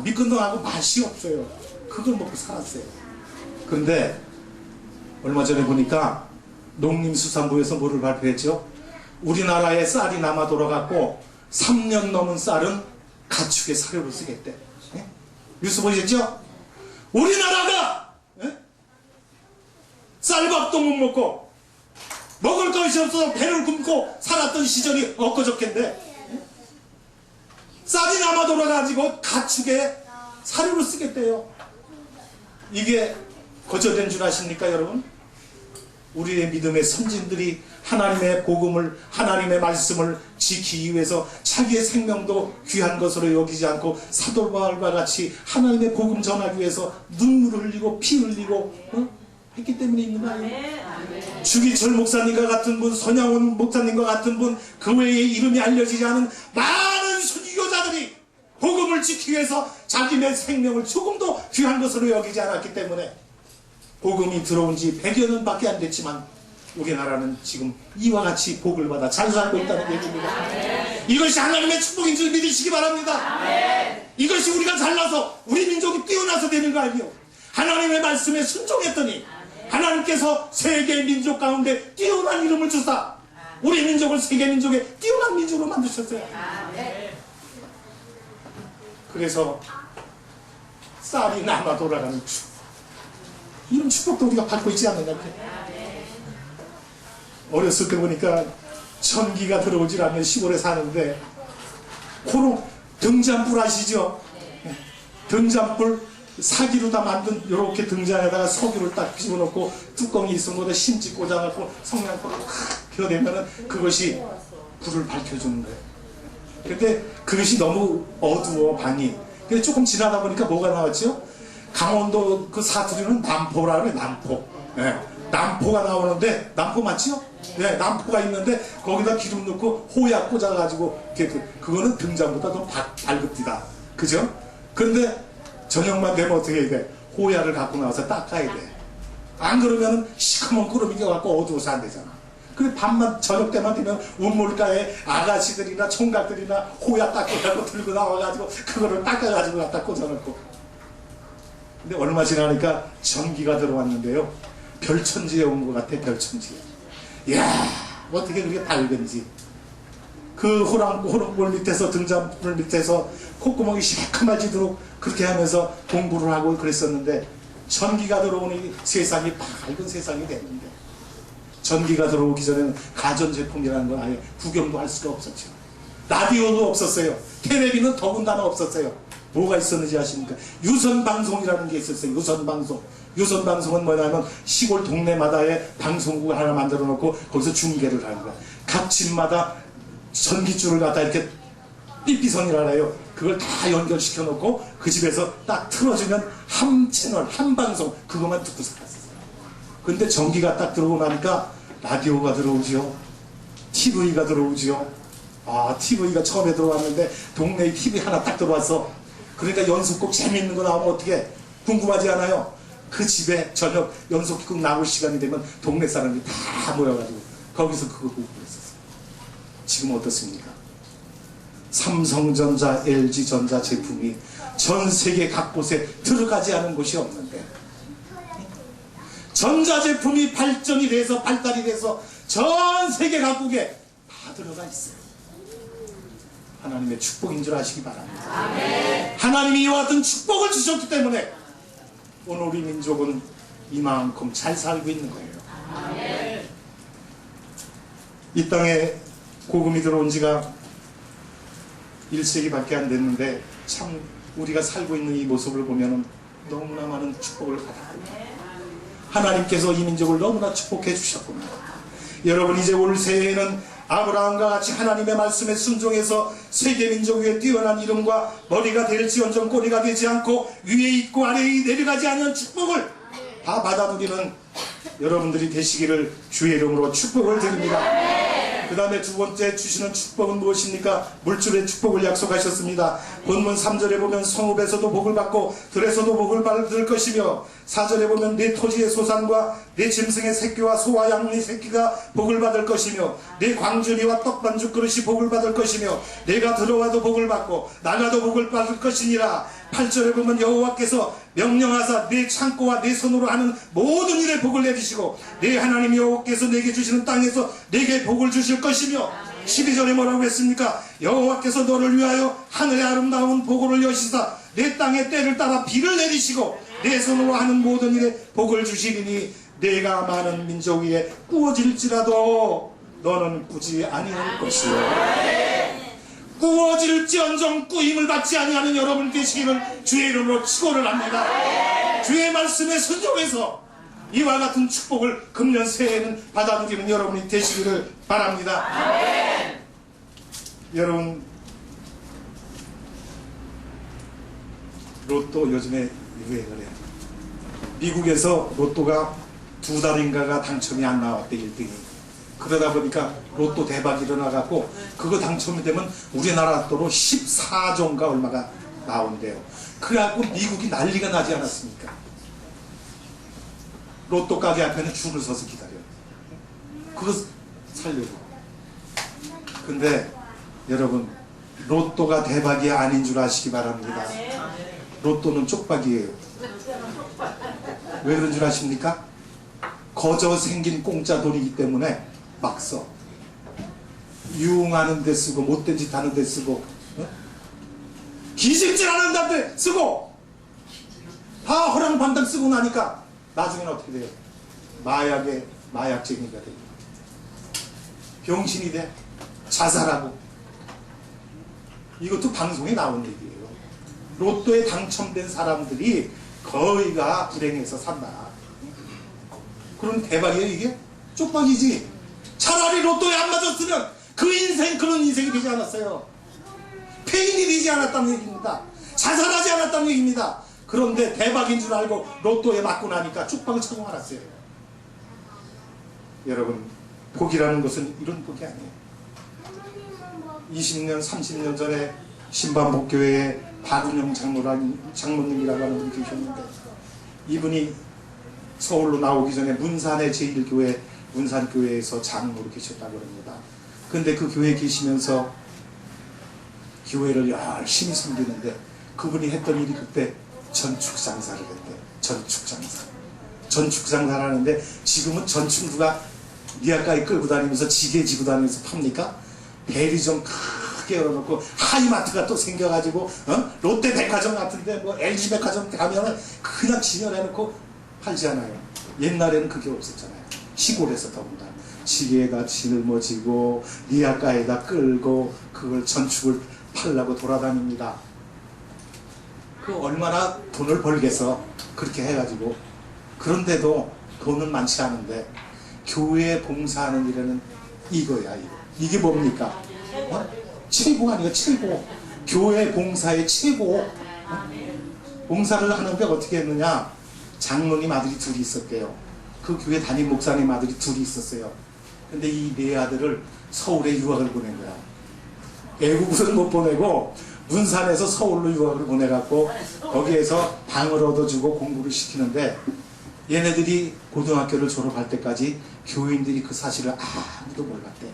미끈덩하고 맛이 없어요. 그걸 먹고 살았어요. 그런데 얼마 전에 보니까 농림수산부에서 뭐를 발표했죠? 우리나라에 쌀이 남아 돌아갔고 3년 넘은 쌀은 가축의 사료로 쓰겠대. 예? 뉴스 보셨죠? 우리나라가 쌀밥도 못 먹고 먹을 것이 없어서 배를 굶고 살았던 시절이 엊그저께인데, 쌀이 남아 돌아가지고 가축의 사료로 쓰겠대요. 이게 거저된 줄 아십니까, 여러분? 우리의 믿음의 선진들이 하나님의 복음을, 하나님의 말씀을 지키기 위해서 자기의 생명도 귀한 것으로 여기지 않고 사도 바울과 같이 하나님의 복음 전하기 위해서 눈물을 흘리고 피 흘리고 했기 때문에 있는 거 아니에요? 주기철 목사님과 같은 분, 손양원 목사님과 같은 분, 그 외에 이름이 알려지지 않은 많은 선교자들이 복음을 지키기 위해서 자기의 생명을 조금도 귀한 것으로 여기지 않았기 때문에 복음이 들어온 지 100여 년밖에 안 됐지만 우리나라는 지금 이와 같이 복을 받아 잘 살고 있다는 얘기입니다. 이것이 하나님의 축복인 줄 믿으시기 바랍니다. 이것이 우리가 잘나서 우리 민족이 뛰어나서 되는 거 아니에요. 하나님의 말씀에 순종했더니 하나님께서 세계 민족 가운데 뛰어난 이름을 주사 우리 민족을 세계 민족의 뛰어난 민족으로 만드셨어요. 그래서 쌀이 남아 돌아가는 축복, 이런 축복도 우리가 받고 있지 않느냐. 어렸을 때 보니까 전기가 들어오질 않는 시골에 사는데 호롱 등잔불 아시죠? 등잔불 사기로 다 만든 이렇게 등잔에다가 석유를 딱 집어넣고 뚜껑이 있은 거다 심지 꽂아놓고 성냥불을 확 펴대면은 그것이 불을 밝혀주는 거예요. 근데 그것이 너무 어두워 방이. 근데 조금 지나다 보니까 뭐가 나왔죠? 강원도 그 사투리는 남포라 그래. 남포. 네. 남포가 나오는데, 남포 맞죠? 네, 남포가 있는데 거기다 기름 넣고 호약 꽂아가지고 그거는 등잔보다 더 밝읍디다. 그죠? 근데 저녁만 되면 어떻게 해야 돼? 호야를 갖고 나와서 닦아야 돼. 안 그러면 시커먼 구름이 껴갖고 어두워서 안 되잖아. 그래 밤만 저녁 때만 되면 우물가에 아가씨들이나 총각들이나 호야 닦으려고 들고 나와가지고 그거를 닦아가지고 갖다 꽂아놓고. 근데 얼마 지나니까 전기가 들어왔는데요. 별천지에 온 것 같아. 별천지에. 이야 어떻게 그렇게 밝은지. 그 호롱불 밑에서 등잔불 밑에서 콧구멍이 시커매지도록 그렇게 하면서 공부를 하고 그랬었는데 전기가 들어오니 세상이 밝은 세상이 됐는데, 전기가 들어오기 전에는 가전제품이라는 건 아예 구경도 할 수가 없었죠. 라디오도 없었어요. 텔레비는 더군다나 없었어요. 뭐가 있었는지 아십니까? 유선방송이라는 게 있었어요. 유선방송. 유선방송은 뭐냐면 시골 동네마다의 방송국을 하나 만들어 놓고 거기서 중계를 하는 거야. 각 집마다 전기줄을 갖다 이렇게 삐삐선이라 해요. 그걸 다 연결시켜 놓고 그 집에서 딱 틀어주면 한 채널, 한 방송 그것만 듣고 살았어요. 근데 전기가 딱 들어오고 나니까 라디오가 들어오지요. TV가 들어오지요. 아, TV가 처음에 들어왔는데 동네에 TV 하나 딱 들어왔어. 그러니까 연속곡 재밌는 거 나오면 어떻게 궁금하지 않아요? 그 집에 저녁 연속곡 나올 시간이 되면 동네 사람들이 다 모여가지고 거기서 그거 보고 그랬었어요. 지금 어떻습니까? 삼성전자, LG전자 제품이 전 세계 각곳에 들어가지 않은 곳이 없는데 전자제품이 발전이 돼서 발달이 돼서 전 세계 각국에 다 들어가 있어요. 하나님의 축복인 줄 아시기 바랍니다. 아멘. 하나님이 이와 같은 축복을 주셨기 때문에 오늘 우리 민족은 이만큼 잘 살고 있는 거예요. 아멘. 이 땅에 복음이 들어온 지가 1세기밖에 안 됐는데 참 우리가 살고 있는 이 모습을 보면 너무나 많은 축복을 받았구나. 하나님께서 이 민족을 너무나 축복해 주셨구나. 여러분, 이제 올 새해에는 아브라함과 같이 하나님의 말씀에 순종해서 세계 민족 위에 뛰어난 이름과 머리가 될지언정 꼬리가 되지 않고 위에 있고 아래에 내려가지 않는 축복을 다 받아들이는 여러분들이 되시기를 주의 이름으로 축복을 드립니다. 그 다음에 두 번째 주시는 축복은 무엇입니까? 물줄의 축복을 약속하셨습니다. 본문 3절에 보면 성읍에서도 복을 받고 들에서도 복을 받을 것이며 4절에 보면 내 토지의 소산과 내 짐승의 새끼와 소와 양의 새끼가 복을 받을 것이며 내 광주리와 떡반죽 그릇이 복을 받을 것이며 내가 들어와도 복을 받고 나가도 복을 받을 것이니라. 8절에 보면 여호와께서 명령하사 내 창고와 내 손으로 하는 모든 일에 복을 내리시고 내 하나님 여호와께서 내게 주시는 땅에서 내게 복을 주실 것이며 12절에 뭐라고 했습니까? 여호와께서 너를 위하여 하늘의 아름다운 보고를 여시사 내 땅에 때를 따라 비를 내리시고 내 손으로 하는 모든 일에 복을 주시리니 내가 많은 민족 위에 꾸어질지라도 너는 꾸지 아니할 것이요 꾸어질지언정 꾸임을 받지 아니하는 여러분 되시기를 주의 이름으로 축원을 합니다. 주의 말씀에 순종해서 이와 같은 축복을 금년 새해에는 받아들이는 여러분이 되시기를 바랍니다. 아멘. 여러분, 로또 요즘에 유행을 해요. 미국에서 로또가 2달인가가 당첨이 안 나왔대, 1등이. 그러다 보니까 로또 대박이 일어나갖고 그거 당첨이 되면 우리나라 돈으로 14조인가 얼마가 나온대요. 그래갖고 미국이 난리가 나지 않았습니까? 로또 가게 앞에는 줄을 서서 기다려요. 그거 살려고. 근데 여러분, 로또가 대박이 아닌 줄 아시기 바랍니다. 로또는 쪽박이에요. 왜 그런 줄 아십니까? 거저 생긴 공짜 돈이기 때문에 막 써. 유흥하는 데 쓰고 못된 짓 하는 데 쓰고 기생질 하는 데 쓰고 다 허랑방탕 쓰고 나니까 나중에는 어떻게 돼요? 마약쟁이가 돼요. 병신이 돼. 자살하고. 이것도 방송에 나온 얘기예요. 로또에 당첨된 사람들이 거의가 불행해서 산다. 그럼 대박이에요 이게? 쪽박이지. 차라리 로또에 안 맞았으면 그 인생 그런 인생이 되지 않았어요. 폐인이 되지 않았다는 얘기입니다. 자살하지 않았다는 얘기입니다. 그런데 대박인 줄 알고 로또에 맞고 나니까 쪽박을 차고 말았어요. 여러분, 복이라는 것은 이런 복이 아니에요. 20년 30년 전에 신반복교회에 박은영 장로님이라고 하는 분이 계셨는데 이분이 서울로 나오기 전에 문산의 제1교회 문산교회에서 장로로 계셨다고 합니다. 근데 그 교회에 계시면서 교회를 열심히 섬기는데 그분이 했던 일이 그때 전축장사를 했대. 전축장사를 하는데 지금은 전축 누가 니아까지 끌고 다니면서 지게 지고 다니면서 팝니까? 배를 좀 크게 열어놓고 하이마트가 또 생겨가지고 롯데백화점 같은데 뭐 LG백화점 가면은 그냥 진열해놓고 팔지 않아요. 옛날에는 그게 없었잖아요. 시골에서 더군다나 지게에다 짊어지고 니아까에다 끌고 그걸 전축을 팔려고 돌아다닙니다. 그 얼마나 돈을 벌겠어 그렇게 해가지고. 그런데도 돈은 많지 않은데 교회에 봉사하는 일에는 이거야. 이게 뭡니까? 최고 아니에요? 최고. 교회 봉사의 최고. 봉사를 하는데 어떻게 했느냐? 장로님 아들이 둘이 있었대요. 그 교회 담임 목사님 아들이 둘이 있었어요. 근데 이 네 아들을 서울에 유학을 보낸 거야. 외국은 못 보내고 문산에서 서울로 유학을 보내갖고 거기에서 방을 얻어주고 공부를 시키는데, 얘네들이 고등학교를 졸업할 때까지 교인들이 그 사실을 아무도 몰랐대.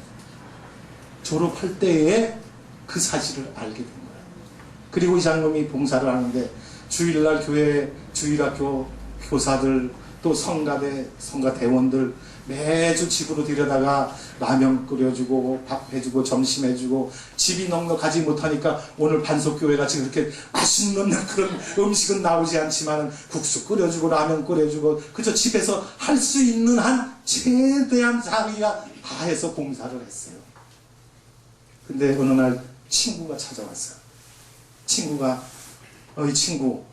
졸업할 때에 그 사실을 알게 된 거야. 그리고 이 장로님이 봉사를 하는데 주일날 교회 주일학교 교사들 또 성가대원들 매주 집으로 들여다가 라면 끓여주고 밥 해주고 점심 해주고, 집이 넉넉하지 못하니까 오늘 반석교회같이 그렇게 맛있는 그런 음식은 나오지 않지만 국수 끓여주고 라면 끓여주고 그저 집에서 할 수 있는 한 최대한 자기가 다 해서 봉사를 했어요. 근데 어느 날 친구가 찾아왔어요. 친구가 어이 친구,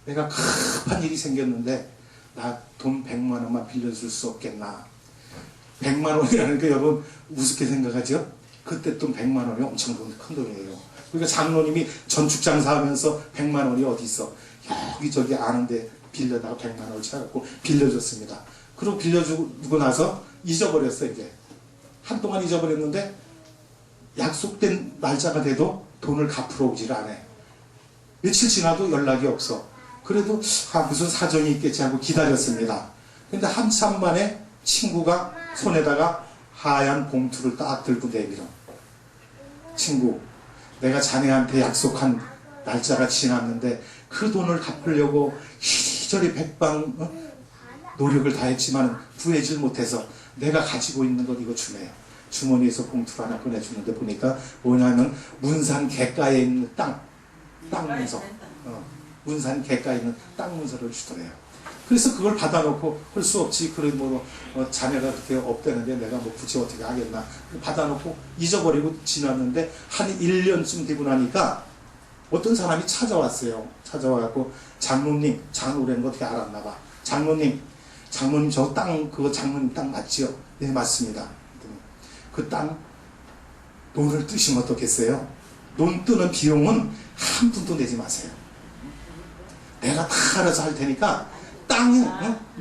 내가 급한 일이 생겼는데 나 돈 100만 원만 빌려줄 수 없겠나. 100만 원이라는 게 여러분 우습게 생각하죠? 그때 돈 100만 원이 엄청 큰 돈이에요. 그러니까 장로님이 전축장사 하면서 100만 원이 어디 있어. 여기저기 아는데 빌려다가 100만 원을 찾아갖고 빌려줬습니다. 그리고 빌려주고 나서 잊어버렸어. 이제 한동안 잊어버렸는데 약속된 날짜가 돼도 돈을 갚으러 오질 않아. 며칠 지나도 연락이 없어. 그래도 무슨 사정이 있겠지 하고 기다렸습니다. 근데 한참 만에 친구가 손에다가 하얀 봉투를 딱 들고 내밀어. 친구, 내가 자네한테 약속한 날짜가 지났는데 그 돈을 갚으려고 이리저리 백방 노력을 다했지만 구해질 못해서 내가 가지고 있는 것 이거 주네요. 주머니에서 봉투를 하나 꺼내주는데 보니까 뭐냐면 문산 객가에 있는 땅 문서, 문산 객가에 있는 땅 문서를 주더래요. 그래서 그걸 받아놓고 할 수 없지. 그래 자네가 그렇게 없대는데 내가 굳이 어떻게 하겠나. 받아놓고 잊어버리고 지났는데 한 1년쯤 되고 나니까 어떤 사람이 찾아왔어요. 찾아와갖고 장로님 거 어떻게 알았나 봐. 장로님 저 땅 그거 장로님 땅 맞지요? 네 맞습니다. 그 땅 돈을 뜨시면 어떻겠어요? 돈 뜨는 비용은 한 푼도 내지 마세요. 내가 다 알아서 할 테니까 땅에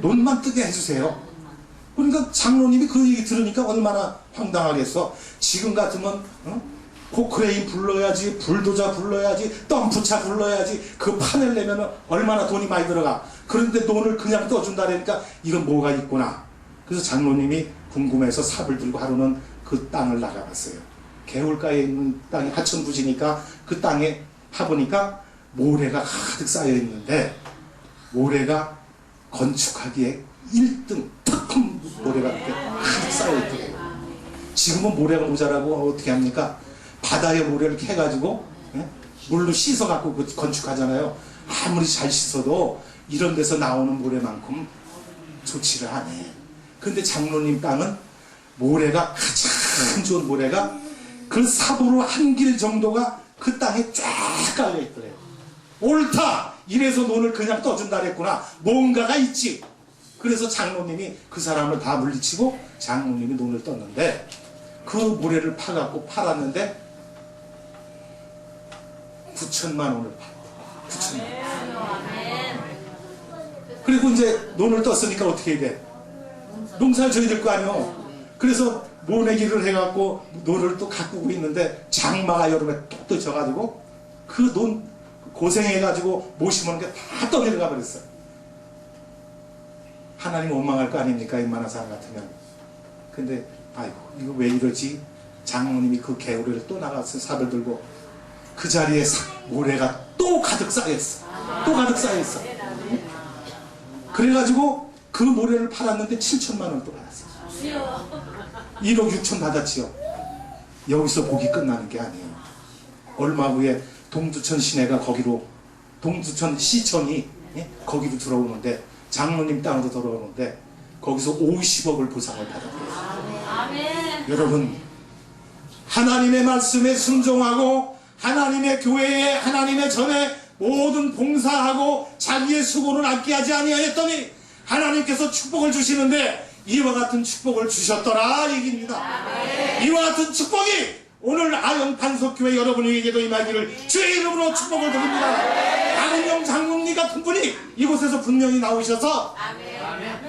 돈만 뜨게 해주세요. 그러니까 장로님이 그 얘기 들으니까 얼마나 황당하겠어. 지금 같으면 포크레인 불러야지, 불도저 불러야지, 덤프차 불러야지, 그 판을 내면 얼마나 돈이 많이 들어가. 그런데 돈을 그냥 떠준다니까 이건 뭐가 있구나. 그래서 장로님이 궁금해서 삽을 들고 하루는 그 땅을 나가봤어요. 개울가에 있는 땅이 하천부지니까 그 땅에 파보니까 모래가 가득 쌓여 있는데, 모래가 건축하기에 1등 탁 모래가 이렇게 가득 쌓여 있더래요. 지금은 모래가 모자라고 어떻게 합니까? 바다에 모래를 캐가지고 물로 씻어갖고 건축하잖아요. 아무리 잘 씻어도 이런 데서 나오는 모래만큼 좋지를 않아요. 근데 장로님 땅은 모래가 가장 좋은 모래가 그 삽으로 한 길 정도가 그 땅에 쫙 깔려 있더래요. 옳다! 이래서 돈을 그냥 떠준다 그랬구나. 뭔가가 있지. 그래서 장로님이 그 사람을 다 물리치고 장로님이 돈을 떴는데, 그 모래를 파갖고 팔았는데 9천만 원을 팔았다. 9천만 원. 그리고 이제 돈을 떴으니까 어떻게 해야 돼? 농사를 져야 될 거 아니에요. 그래서 모내기를 해갖고 돈을 또 가꾸고 있는데 장마가 여름에 또 져가지고 그 돈 고생해가지고 모시면 게 다 떠내려가 버렸어요. 하나님 원망할 거 아닙니까? 이만한 사람 같으면. 근데 아이고 이거 왜 이러지? 장로님이 그 개울을 또 나가서 삽을 들고 그 자리에 모래가 또 가득 쌓였어. 또 가득 쌓였어. 그래가지고 그 모래를 팔았는데 7천만 원 또 받았어요. 1억 6천 받았지요. 여기서 복이 끝나는 게 아니에요. 얼마 후에 동두천 시내가 거기로, 동두천 시청이 거기로 들어오는데, 장로님 땅으로 들어오는데 거기서 50억을 보상을 받았대요. 여러분, 하나님의 말씀에 순종하고 하나님의 교회에 하나님의 전에 모든 봉사하고 자기의 수고는 아끼하지 아니하였더니 하나님께서 축복을 주시는데 이와 같은 축복을 주셨더라 얘기입니다. 이와 같은 축복이 오늘 아영 반석교회 여러분에게도 임하기를 주의 이름으로 축복을 드립니다. 아은영 장로님 같은 분이 이곳에서 분명히 나오셔서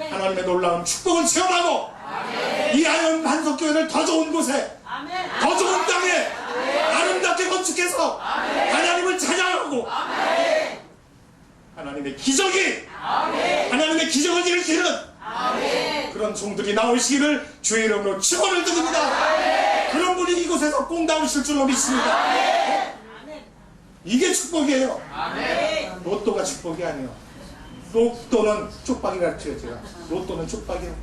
하나님의 놀라운 축복을 체험하고 이 아영 반석교회를 더 좋은 곳에 더 좋은 땅에 아름답게 건축해서 하나님을 찬양하고 하나님의 기적을 일으키는 그런 종들이 나오시기를 주의 이름으로 축원을 드립니다. 그런 분이 이곳에서 꼭 나오실 줄로 믿습니다. 이게 축복이에요. 로또가 축복이 아니에요. 로또는 쪽박이라 했죠. 제가 로또는 쪽박이에요.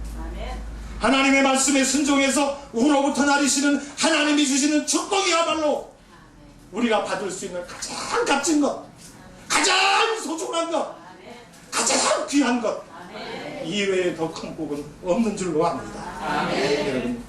하나님의 말씀에 순종해서 우로부터 나리시는 하나님이 주시는 축복이야말로 우리가 받을 수 있는 가장 값진 것, 가장 소중한 것, 가장 귀한 것, 이외에 더 큰 복은 없는 줄로 압니다. 여러분,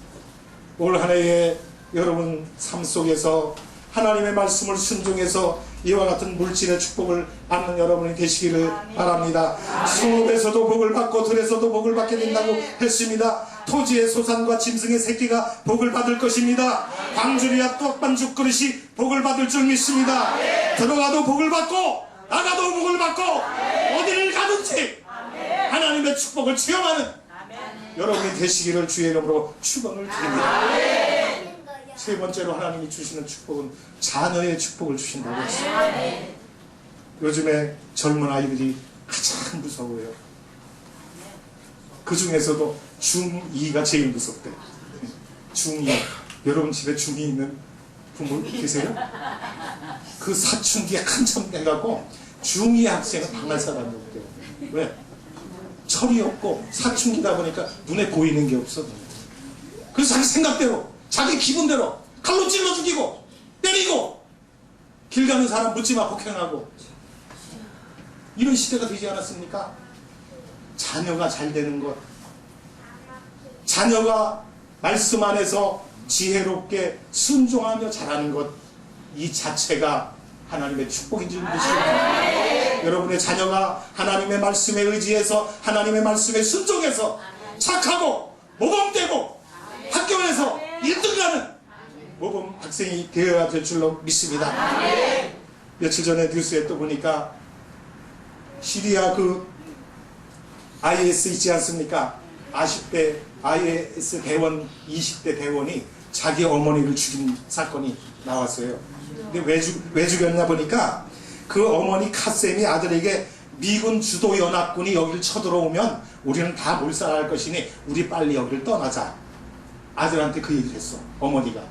올 한 해에 여러분 삶 속에서 하나님의 말씀을 순종해서 이와 같은 물질의 축복을 받는 여러분이 되시기를 바랍니다. 수업에서도 복을 받고 들에서도 복을 받게 된다고 했습니다. 토지의 소산과 짐승의 새끼가 복을 받을 것입니다. 광주리와 떡반죽 그릇이 복을 받을 줄 믿습니다. 들어가도 복을 받고 나가도 복을 받고 어디를 가든지 하나님의 축복을 체험하는 여러분이 되시기를 주의 이름으로 축원을 드립니다. 세 번째로 하나님이 주시는 축복은 자녀의 축복을 주신다고 했습니다. 요즘에 젊은 아이들이 가장 무서워요. 그 중에서도 중2가 제일 무섭대. 중2. 여러분 집에 중2 있는 부모 계세요? 그 사춘기에 한참 돼가고 중2 학생은 방할 사람이 없대요. 왜? 철이 없고 사춘기다 보니까 눈에 보이는 게 없어. 그래서 자기 생각대로 자기 기분대로 칼로 찔러 죽이고 때리고 길 가는 사람 묻지마 폭행하고 이런 시대가 되지 않았습니까? 자녀가 잘 되는 것, 자녀가 말씀 안에서 지혜롭게 순종하며 자라는 것, 이 자체가 하나님의 축복인 줄 믿으시옵니다. 여러분의 자녀가 하나님의 말씀에 의지해서 하나님의 말씀에 순종해서 착하고 모범되고 학교에서 1등하는 모범 학생이 되어야 될 줄로 믿습니다. 며칠 전에 뉴스에 또 보니까 시리아 그 IS 있지 않습니까? 40대 IS 대원 20대 대원이 자기 어머니를 죽인 사건이 나왔어요. 근데 왜 죽였냐 보니까 그 어머니 카셈이 아들에게 미군 주도연합군이 여기를 쳐들어오면 우리는 다 몰살할 것이니 우리 빨리 여기를 떠나자. 아들한테 그 얘기를 했어. 어머니가.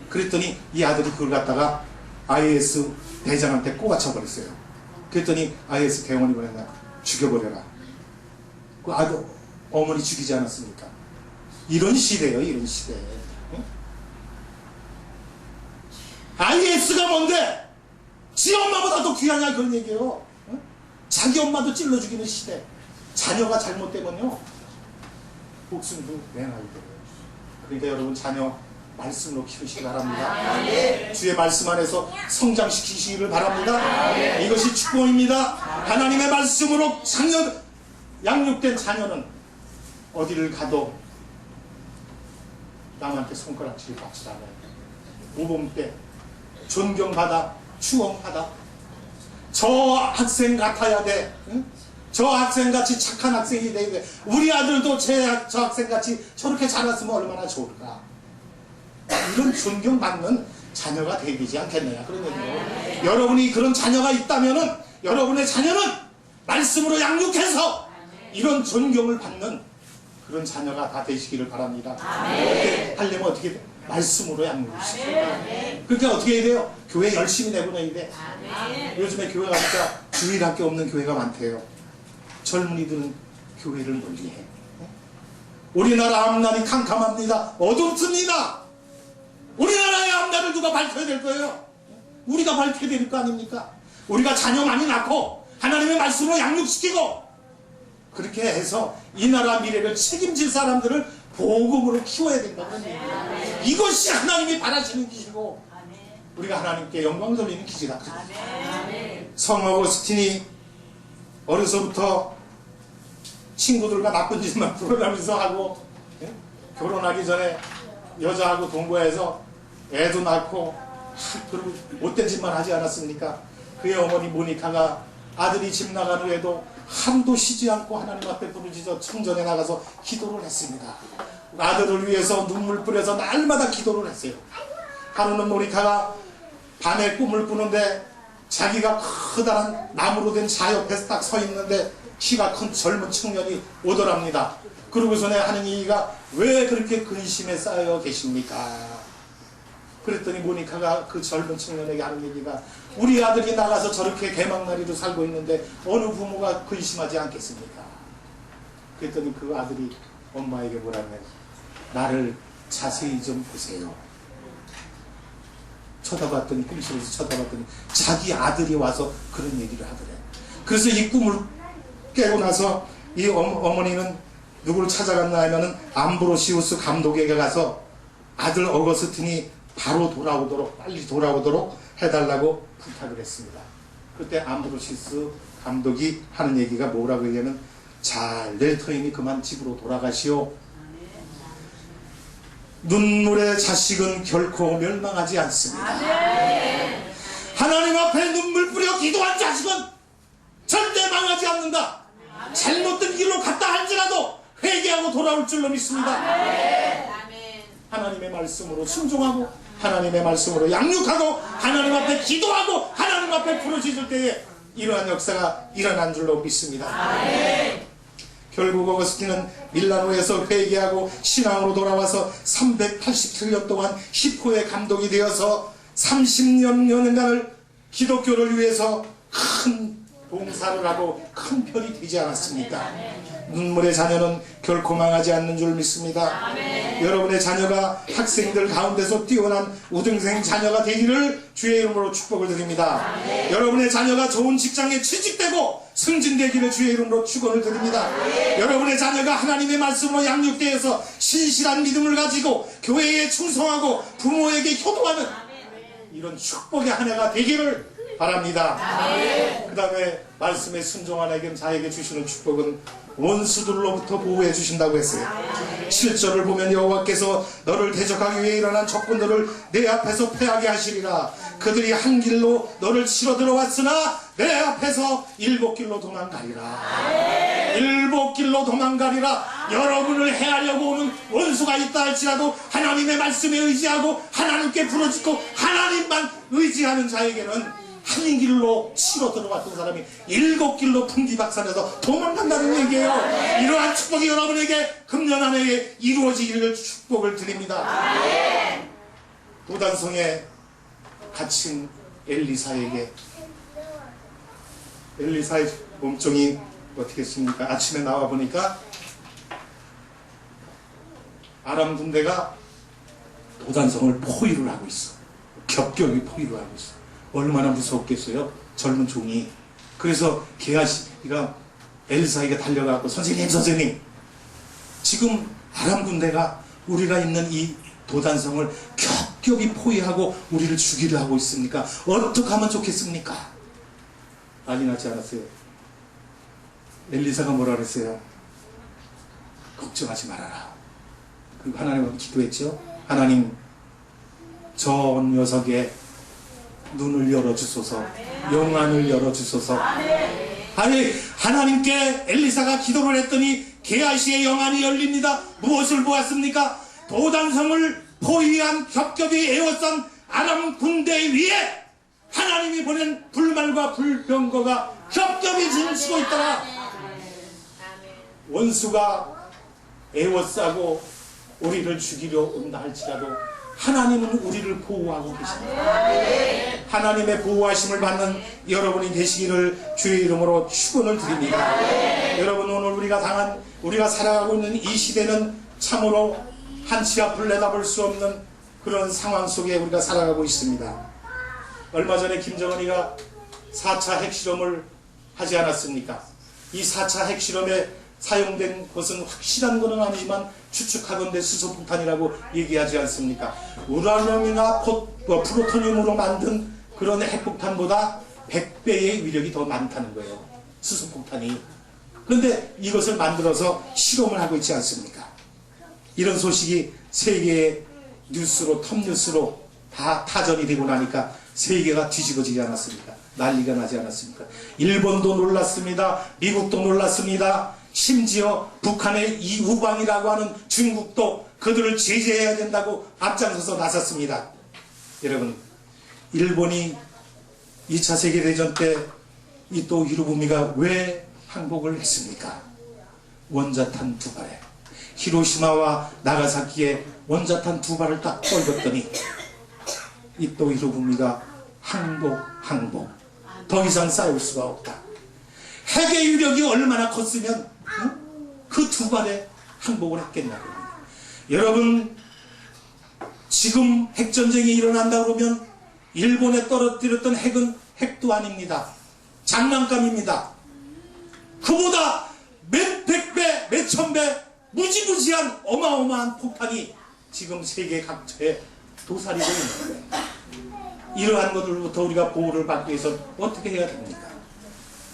그랬더니 이 아들이 그걸 갖다가 IS 대장한테 꼬아쳐버렸어요. 그랬더니 IS 대원이 뭐랬냐, 죽여버려라. 그 아들 어머니 죽이지 않았습니까? 이런 시대예요. 이런 시대. 응? IS가 뭔데 지 엄마보다 더 귀하냐 그런 얘기예요. 응? 자기 엄마도 찔러 죽이는 시대. 자녀가 잘못되면요 목숨도 내놔야 돼요. 그러니까 여러분 자녀 말씀으로 키우시기 바랍니다. 주의 말씀 안에서 성장시키시기를 바랍니다. 이것이 축복입니다. 하나님의 말씀으로 양육된 자녀는 어디를 가도 남한테 손가락질 받지 않아요. 모범 때 존경받아 추앙받아. 저 학생 같아야 돼. 응? 저 학생같이 착한 학생이 돼야 돼. 우리 아들도 저 학생같이 저렇게 자랐으면 얼마나 좋을까. 이런 존경받는 자녀가 되지 않겠느냐 그런 얘기예요. 여러분이 그런 자녀가 있다면은 여러분의 자녀는 말씀으로 양육해서 이런 존경을 받는 그런 자녀가 다 되시기를 바랍니다. 그렇게 하려면 어떻게 돼? 말씀으로 양육시키고. 그러니까 어떻게 해야 돼요? 교회 열심히 내보내야 돼. 요즘에 교회가 진짜 주일학교 없는 교회가 많대요. 젊은이들은 교회를 멀리해. 우리나라 앞날이 캄캄합니다. 어둡습니다. 우리나라의 앞날을 누가 밝혀야 될 거예요? 우리가 밝혀야 될 거 아닙니까? 우리가 자녀 많이 낳고 하나님의 말씀으로 양육시키고 그렇게 해서 이 나라 미래를 책임질 사람들을 복음으로 키워야 된다는 얘기예요. 이것이 하나님이 바라시는 길이고 우리가 하나님께 영광 돌리는 길이다. 성 어거스틴이 어려서부터 친구들과 나쁜 짓만 풀어가면서 하고 결혼하기 전에 여자하고 동거해서 애도 낳고 그리고 못된 짓만 하지 않았습니까? 그의 어머니 모니카가 아들이 집 나간 후에도 하루도 쉬지 않고 하나님 앞에 부르짖어 청전에 나가서 기도를 했습니다. 아들을 위해서 눈물 뿌려서 날마다 기도를 했어요. 하루는 모니카가 밤에 꿈을 꾸는데 자기가 커다란 나무로 된 자 옆에 딱 서 있는데 키가 큰 젊은 청년이 오더랍니다. 그러고서는 하는 얘기가 왜 그렇게 근심에 쌓여 계십니까? 그랬더니 모니카가 그 젊은 청년에게 하는 얘기가 우리 아들이 나가서 저렇게 개막나리로 살고 있는데 어느 부모가 근심하지 않겠습니까? 그랬더니 그 아들이 엄마에게 뭐라면 나를 자세히 좀 보세요. 쳐다봤더니 꿈속에서 쳐다봤더니 자기 아들이 와서 그런 얘기를 하더래. 그래서 이 꿈을 깨고 나서 이 어머니는 누구를 찾아갔나 하면은 암브로시우스 감독에게 가서 아들 어거스틴이 바로 돌아오도록 빨리 돌아오도록 해달라고 부탁을 했습니다. 그때 암브로시우스 감독이 하는 얘기가 뭐라고 하냐면 잘 낼 터이니 그만 집으로 돌아가시오. 눈물의 자식은 결코 멸망하지 않습니다. 하나님 앞에 눈물 뿌려 기도한 자식은 절대 망하지 않는다. 잘못된 길로 갔다 할지라도 회개하고 돌아올 줄로 믿습니다. 하나님의 말씀으로 순종하고 하나님의 말씀으로 양육하고 하나님 앞에 기도하고 하나님 앞에 부르짖을 때에 이러한 역사가 일어난 줄로 믿습니다. 결국 어거스틴은 밀라노에서 회개하고 신앙으로 돌아와서 387년 동안 히포의 감독이 되어서 30년간을 기독교를 위해서 큰 봉사를 하고 큰 편이 되지 않았습니까? 눈물의 자녀는 결코 망하지 않는 줄 믿습니다. 여러분의 자녀가 학생들 가운데서 뛰어난 우등생 자녀가 되기를 주의 이름으로 축복을 드립니다. 여러분의 자녀가 좋은 직장에 취직되고 승진되기를 주의 이름으로 축원을 드립니다. 여러분의 자녀가 하나님의 말씀으로 양육되어서 신실한 믿음을 가지고 교회에 충성하고 부모에게 효도하는 이런 축복의 한 해가 되기를 바랍니다. 그 다음에 말씀에 순종한 에게 자에게 주시는 축복은 원수들로부터 보호해 주신다고 했어요. 7절을 보면 여호와께서 너를 대적하기 위해 일어난 적군들을 내 앞에서 패하게 하시리라. 그들이 한 길로 너를 치러 들어왔으나 내 앞에서 7길로 도망가리라. 7길로 도망가리라. 여러분을 해하려고 오는 원수가 있다 할지라도 하나님의 말씀에 의지하고 하나님께 부르짖고 하나님만 의지하는 자에게는 한 길로 치러 들어갔던 사람이 7길로 풍기박산해서 도망간다는 얘기예요. 이러한 축복이 여러분에게 금년 한 해에 이루어지기를 축복을 드립니다. 도단성에 갇힌 엘리사에게 엘리사의 몸종이 어떻게 했습니까? 아침에 나와보니까 아람 군대가 도단성을 포위를 하고 있어. 겹겹이 포위를 하고 있어. 얼마나 무섭겠어요? 젊은 종이. 그래서 게하시가 엘리사에게 달려가고 선생님 지금 아람 군대가 우리가 있는 이 도단성을 겹겹이 포위하고 우리를 죽이려 하고 있습니까? 어떻게 하면 좋겠습니까? 난리 나지 않았어요? 엘리사가 뭐라 그랬어요? 걱정하지 말아라. 그리고 하나님은 기도했죠. 하나님 저 녀석의 눈을 열어주소서. 영안을 열어주소서. 아니 하나님께 엘리사가 기도를 했더니 게하시의 영안이 열립니다. 무엇을 보았습니까? 도단성을 포위한 겹겹이 에워싼 아람 군대 위에 하나님이 보낸 불말과 불병거가 겹겹이 징치고 있더라. 원수가 에워싸고 우리를 죽이려 온다 할지라도 하나님은 우리를 보호하고 계십니다. 하나님의 보호하심을 받는 여러분이 되시기를 주의 이름으로 축원을 드립니다. 여러분 오늘 우리가 살아가고 있는 이 시대는 참으로 한치 앞을 내다볼 수 없는 그런 상황 속에 우리가 살아가고 있습니다. 얼마 전에 김정은이가 4차 핵실험을 하지 않았습니까? 이 4차 핵실험에 사용된 것은 확실한 것은 아니지만 추측하건대 수소폭탄이라고 얘기하지 않습니까? 우라늄이나 플루토늄으로 만든 그런 핵폭탄보다 100배의 위력이 더 많다는 거예요. 수소폭탄이. 그런데 이것을 만들어서 실험을 하고 있지 않습니까? 이런 소식이 세계의 뉴스로 톱뉴스로 다 타전이 되고 나니까 세계가 뒤집어지지 않았습니까? 난리가 나지 않았습니까? 일본도 놀랐습니다. 미국도 놀랐습니다. 심지어 북한의 이우방이라고 하는 중국도 그들을 제재해야 된다고 앞장서서 나섰습니다. 여러분, 일본이 2차 세계대전 때 이토 히로부미가 왜 항복을 했습니까? 원자탄 2발에, 히로시마와 나가사키에 원자탄 2발을 딱 떨궜더니 이토 히로부미가 항복 더 이상 싸울 수가 없다. 핵의 위력이 얼마나 컸으면 그 2발에 항복을 했겠냐고요. 여러분, 지금 핵전쟁이 일어난다 그러면 일본에 떨어뜨렸던 핵은 핵도 아닙니다. 장난감입니다. 그보다 몇백 배, 몇천 배 무지무지한 어마어마한 폭탄이 지금 세계 각처에 도사리고 있는 거예요. 이러한 것들부터 우리가 보호를 받기 위해서 어떻게 해야 됩니까?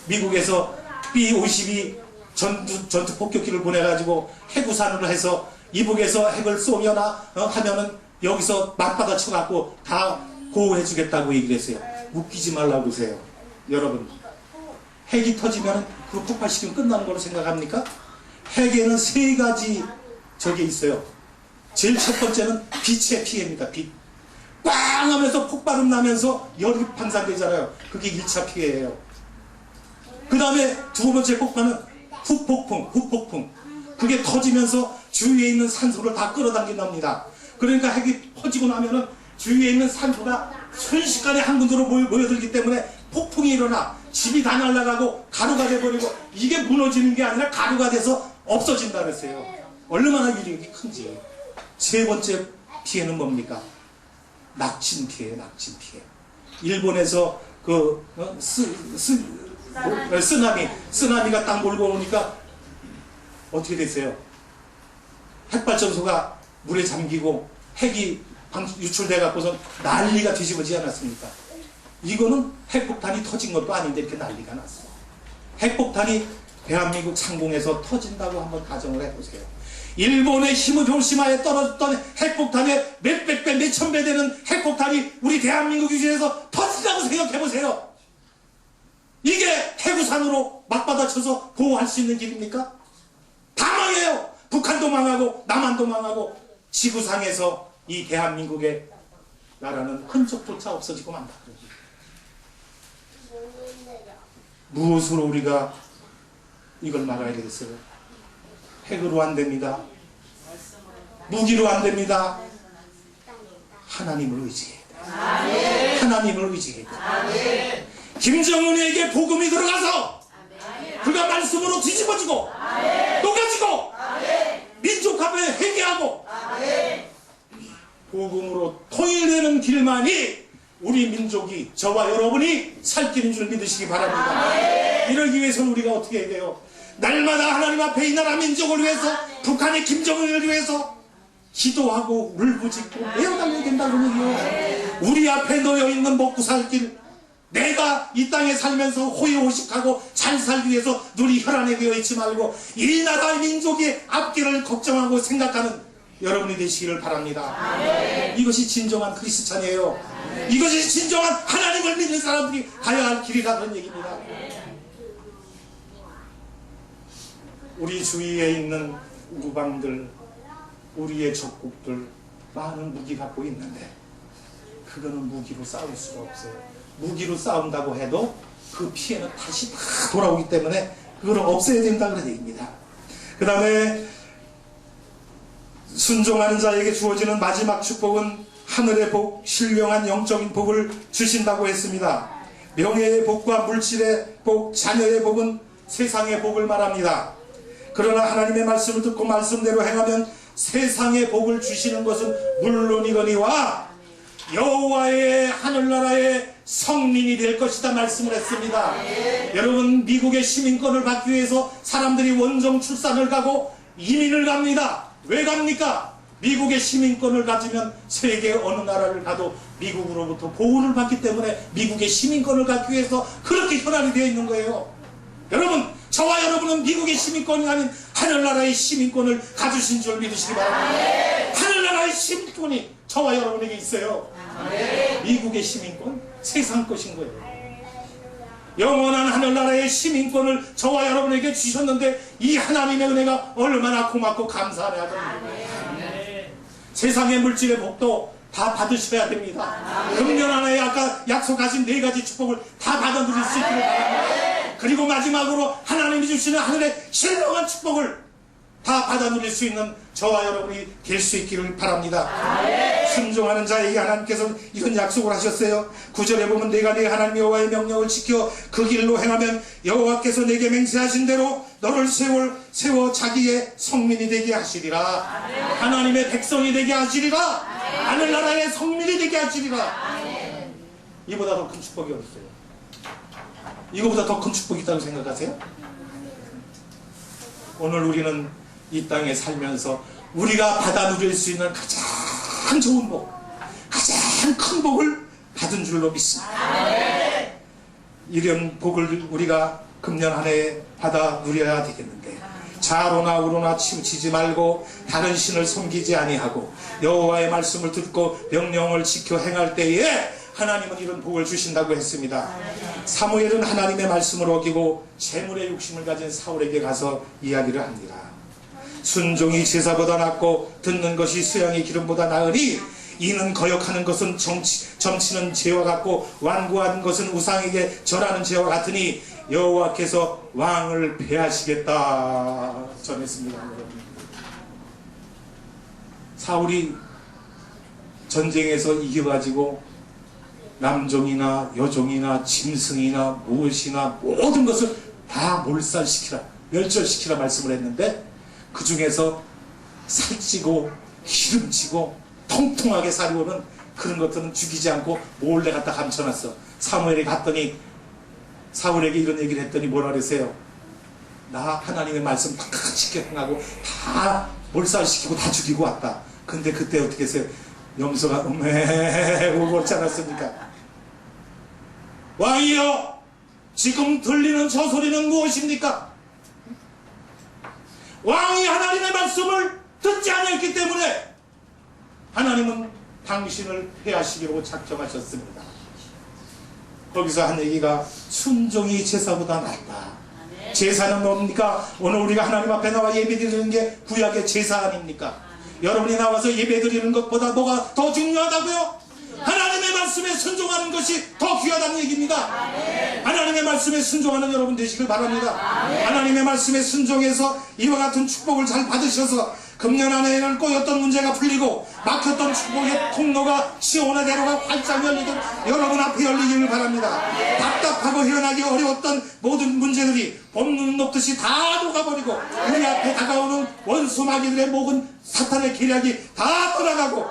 미국에서 B-52 전투 폭격기를 보내가지고 해구산으로 해서 이북에서 핵을 쏘거나 하면은 여기서 맞받아 쳐갖고 다 보호해주겠다고 얘기를 했어요. 웃기지 말라고 그러세요. 여러분, 핵이 터지면 그 폭발시키면 끝나는 걸로 생각합니까? 핵에는 3가지 적이 있어요. 제일 첫 번째는 빛의 피해입니다. 빛. 빵 하면서 폭발음 나면서 열이 방산되잖아요. 그게 1차 피해예요. 그 다음에 2번째 폭발은 후폭풍. 그게 터지면서 주위에 있는 산소를 다 끌어당긴답니다. 그러니까 핵이 퍼지고 나면은 주위에 있는 산소가 순식간에 한 군데로 모여들기 때문에 폭풍이 일어나 집이 다 날아가고 가루가 돼버리고, 이게 무너지는 게 아니라 가루가 돼서 없어진다 그랬어요. 얼마나 위력이 큰지. 3번째 피해는 뭡니까? 낙진 피해. 일본에서 쓰나미가 딱 몰고 오니까 어떻게 됐어요? 핵발전소가 물에 잠기고 핵이 유출돼 갖고서 난리가 뒤집어지지 않았습니까? 이거는 핵폭탄이 터진 것도 아닌데 이렇게 난리가 났어요. 핵폭탄이 대한민국 상공에서 터진다고 한번 가정을 해보세요. 일본의 히로시마에 떨어졌던 핵폭탄의 몇백 배, 몇천 배 되는 핵폭탄이 우리 대한민국 유지에서 터진다고 생각해보세요. 이게 해구산으로 맞받아쳐서 보호할 수 있는 길입니까? 다 망해요. 북한도 망하고 남한도 망하고 지구상에서 이 대한민국의 나라는 흔적조차 없어지고 만다. 무엇으로 우리가 이걸 막아야 되겠어요? 핵으로 안 됩니다. 무기로 안 됩니다. 하나님을 의지해야 돼. 하나님을 의지해야 돼. 김정은에게 복음이 들어가서 그가 말씀으로 뒤집어지고 녹아지고 민족화에 회개하고 복음으로 통일되는 길만이 우리 민족이, 저와 여러분이 살 길인 줄 믿으시기 바랍니다. 이러기 위해서는 우리가 어떻게 해야 돼요? 날마다 하나님 앞에 이 나라 민족을 위해서, 북한의 김정은을 위해서 기도하고 울부짖고 매어달려야 된다는 얘기예요. 우리 앞에 놓여있는 먹고 살 길, 내가 이 땅에 살면서 호의호식하고 잘 살기 위해서 눈이 혈안에 되어 있지 말고 이 나라의 민족의 앞길을 걱정하고 생각하는 여러분이 되시기를 바랍니다. 이것이 진정한 크리스찬이에요. 이것이 진정한 하나님을 믿는 사람들이 가야 할 길이라는 얘기입니다. 우리 주위에 있는 우방들, 우리의 적국들 많은 무기 갖고 있는데 그거는 무기로 싸울 수가 없어요. 무기로 싸운다고 해도 그 피해는 다시 다 돌아오기 때문에 그거를 없애야 된다 그런 얘기입니다. 그 다음에 순종하는 자에게 주어지는 마지막 축복은 하늘의 복, 신령한 영적인 복을 주신다고 했습니다. 명예의 복과 물질의 복, 자녀의 복은 세상의 복을 말합니다. 그러나 하나님의 말씀을 듣고 말씀대로 행하면 세상의 복을 주시는 것은 물론이거니와 여호와의 하늘나라의 성민이 될 것이다 말씀을 했습니다. 여러분, 미국의 시민권을 받기 위해서 사람들이 원정 출산을 가고 이민을 갑니다. 왜 갑니까? 미국의 시민권을 가지면 세계 어느 나라를 가도 미국으로부터 보호를 받기 때문에 미국의 시민권을 갖기 위해서 그렇게 혈안이 되어 있는 거예요. 여러분, 저와 여러분은 미국의 시민권이 아닌 하늘나라의 시민권을 가지신 줄 믿으시기 바랍니다. 하늘나라의 시민권이 저와 여러분에게 있어요. 미국의 시민권 세상 것인 거예요. 영원한 하늘나라의 시민권을 저와 여러분에게 주셨는데 이 하나님의 은혜가 얼마나 고맙고 감사해야 됩니다. 세상의 물질의 복도 다 받으셔야 됩니다. 금년 안에 아까 약속하신 4가지 축복을 다 받아 누릴 수 있기를 바랍니다. 그리고 마지막으로 하나님이 주시는 하늘의 신령한 축복을 다 받아 누릴 수 있는 저와 여러분이 될 수 있기를 바랍니다. 순종하는 자에게 하나님께서는 이런 약속을 하셨어요. 9절에 보면 내가 네 하나님 여호와의 명령을 지켜 그 길로 행하면 여호와께서 내게 맹세하신 대로 너를 세워 자기의 성민이 되게 하시리라. 하나님의 백성이 되게 하시리라. 하늘나라의 성민이 되게 하시리라. 이보다 더 큰 축복이 어딨어요? 이거보다 더 큰 축복이 있다고 생각하세요? 오늘 우리는 이 땅에 살면서 우리가 받아 누릴 수 있는 가장 좋은 복, 가장 큰 복을 받은 줄로 믿습니다. 이런 복을 우리가 금년 한 해에 받아 누려야 되겠는데, 좌로나 우로나 치우치지 말고 다른 신을 섬기지 아니하고 여호와의 말씀을 듣고 명령을 지켜 행할 때에 하나님은 이런 복을 주신다고 했습니다. 사무엘은 하나님의 말씀을 어기고 재물의 욕심을 가진 사울에게 가서 이야기를 합니다. 순종이 제사보다 낫고 듣는 것이 수양의 기름보다 나으니 이는 거역하는 것은 점치는 죄와 같고 완고한 것은 우상에게 절하는 죄와 같으니 여호와께서 왕을 패하시겠다 전했습니다. 사울이 전쟁에서 이겨가지고 남종이나 여종이나 짐승이나 무엇이나 모든 것을 다 몰살시키라, 멸절시키라 말씀을 했는데 그 중에서 살찌고 기름지고 통통하게 살이오는 그런 것들은 죽이지 않고 몰래 갖다 감춰놨어. 사무엘이 갔더니 사울에게 이런 얘기를 했더니 뭐라 그랬어요? 나 하나님의 말씀 다 지켜 행하고 다 몰살시키고 다 죽이고 왔다. 근데 그때 어떻게 했어요? 염소가 오고 그렇지 않았습니까? 왕이여, 지금 들리는 저 소리는 무엇입니까? 왕이 하나님의 말씀을 듣지 않았기 때문에 하나님은 당신을 패하시기로 작정하셨습니다. 거기서 한 얘기가 순종이 제사보다 낫다. 제사는 뭡니까? 오늘 우리가 하나님 앞에 나와 예배드리는 게 구약의 제사 아닙니까? 여러분이 나와서 예배드리는 것보다 뭐가 더 중요하다고요? 하나님의 말씀에 순종하는 것이 더 귀하다는 얘기입니다. 하나님의 말씀에 순종하는 여러분 되시길 바랍니다. 하나님의 말씀에 순종해서 이와 같은 축복을 잘 받으셔서 금년 한 해에는 꼬였던 문제가 풀리고 막혔던 축복의 통로가 시온의 대로가 활짝 열리듯 여러분 앞에 열리기를 바랍니다. 답답하고 헤어나기 어려웠던 모든 문제들이 봄눈 녹듯이 다 녹아버리고 우리 앞에 다가오는 원수 마귀들의 목은 사탄의 계략이 다 떠나가고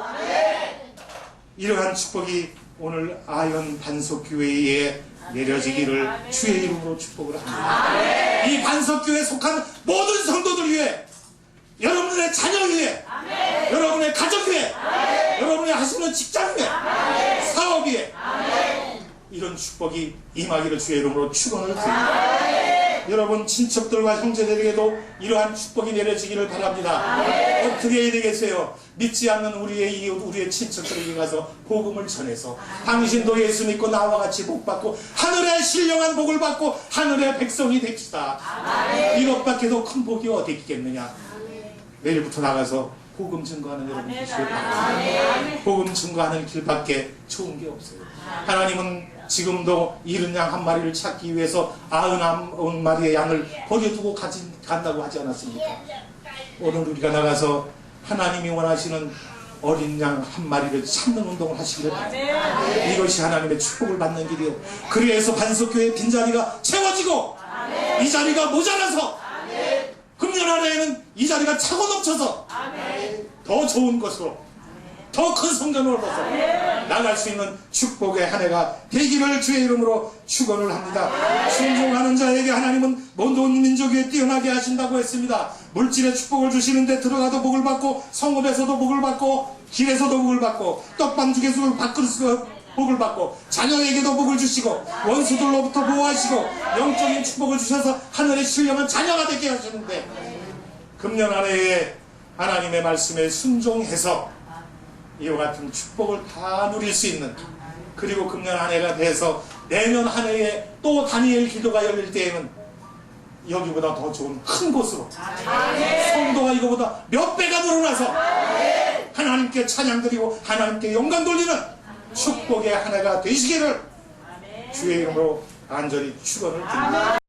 이러한 축복이 오늘 아현 반석교회에 내려지기를 주의 이름으로 축복을 합니다. 이 반석교회에 속한 모든 성도들 위해, 여러분의 자녀 위해, 여러분의 가족 위해, 여러분의 하시는 직장 위해, 사업 위해 이런 축복이 임하기를 주의 이름으로 축원을 드립니다. 여러분 친척들과 형제들에게도 이러한 축복이 내려지기를 바랍니다. 어떻게 해야 되겠어요? 믿지 않는 우리의 이웃, 우리의 친척들에게 가서 복음을 전해서 당신도 예수 믿고 나와 같이 복 받고 하늘의 신령한 복을 받고 하늘의 백성이 됩시다. 이것밖에 더 큰 복이 어디 있겠느냐. 내일부터 나가서 복음 증거하는 여러분 되시길 바랍니다. 복음 증거하는 길밖에 좋은 게 없어요. 하나님은 지금도 잃은 양 한 마리를 찾기 위해서 99마리의 양을 버려두고 간다고 하지 않았습니까? 오늘 우리가 나가서 하나님이 원하시는 어린 양 한 마리를 찾는 운동을 하시기를 바랍니다. 이것이 하나님의 축복을 받는 길이요. 그래서 반석교회의 빈자리가 채워지고 이 자리가 모자라서 금년 한 해에는 이 자리가 차고 넘쳐서 더 좋은 것으로 더 큰 성전으로 얻어서 나갈 수 있는 축복의 한 해가 되기를 주의 이름으로 축원을 합니다. 순종하는 자에게 하나님은 모든 민족 위에 뛰어나게 하신다고 했습니다. 물질의 축복을 주시는데 들어가도 복을 받고 성읍에서도 복을 받고 길에서도 복을 받고 떡반죽에서도 밥그릇에서 복을 받고 자녀에게도 복을 주시고 원수들로부터 보호하시고 영적인 축복을 주셔서 하늘의 신령한 자녀가 되게 하시는데 금년 한 해에 하나님의 말씀에 순종해서 이와 같은 축복을 다 누릴 수 있는, 그리고 금년 한 해가 돼서 내년 한 해에 또 다니엘 기도가 열릴 때에는 여기보다 더 좋은 큰 곳으로 성도가 이거보다 몇 배가 늘어나서 하나님께 찬양드리고 하나님께 영광 돌리는 축복의 한 해가 되시기를 주의 이름으로 간절히 축원을 드립니다.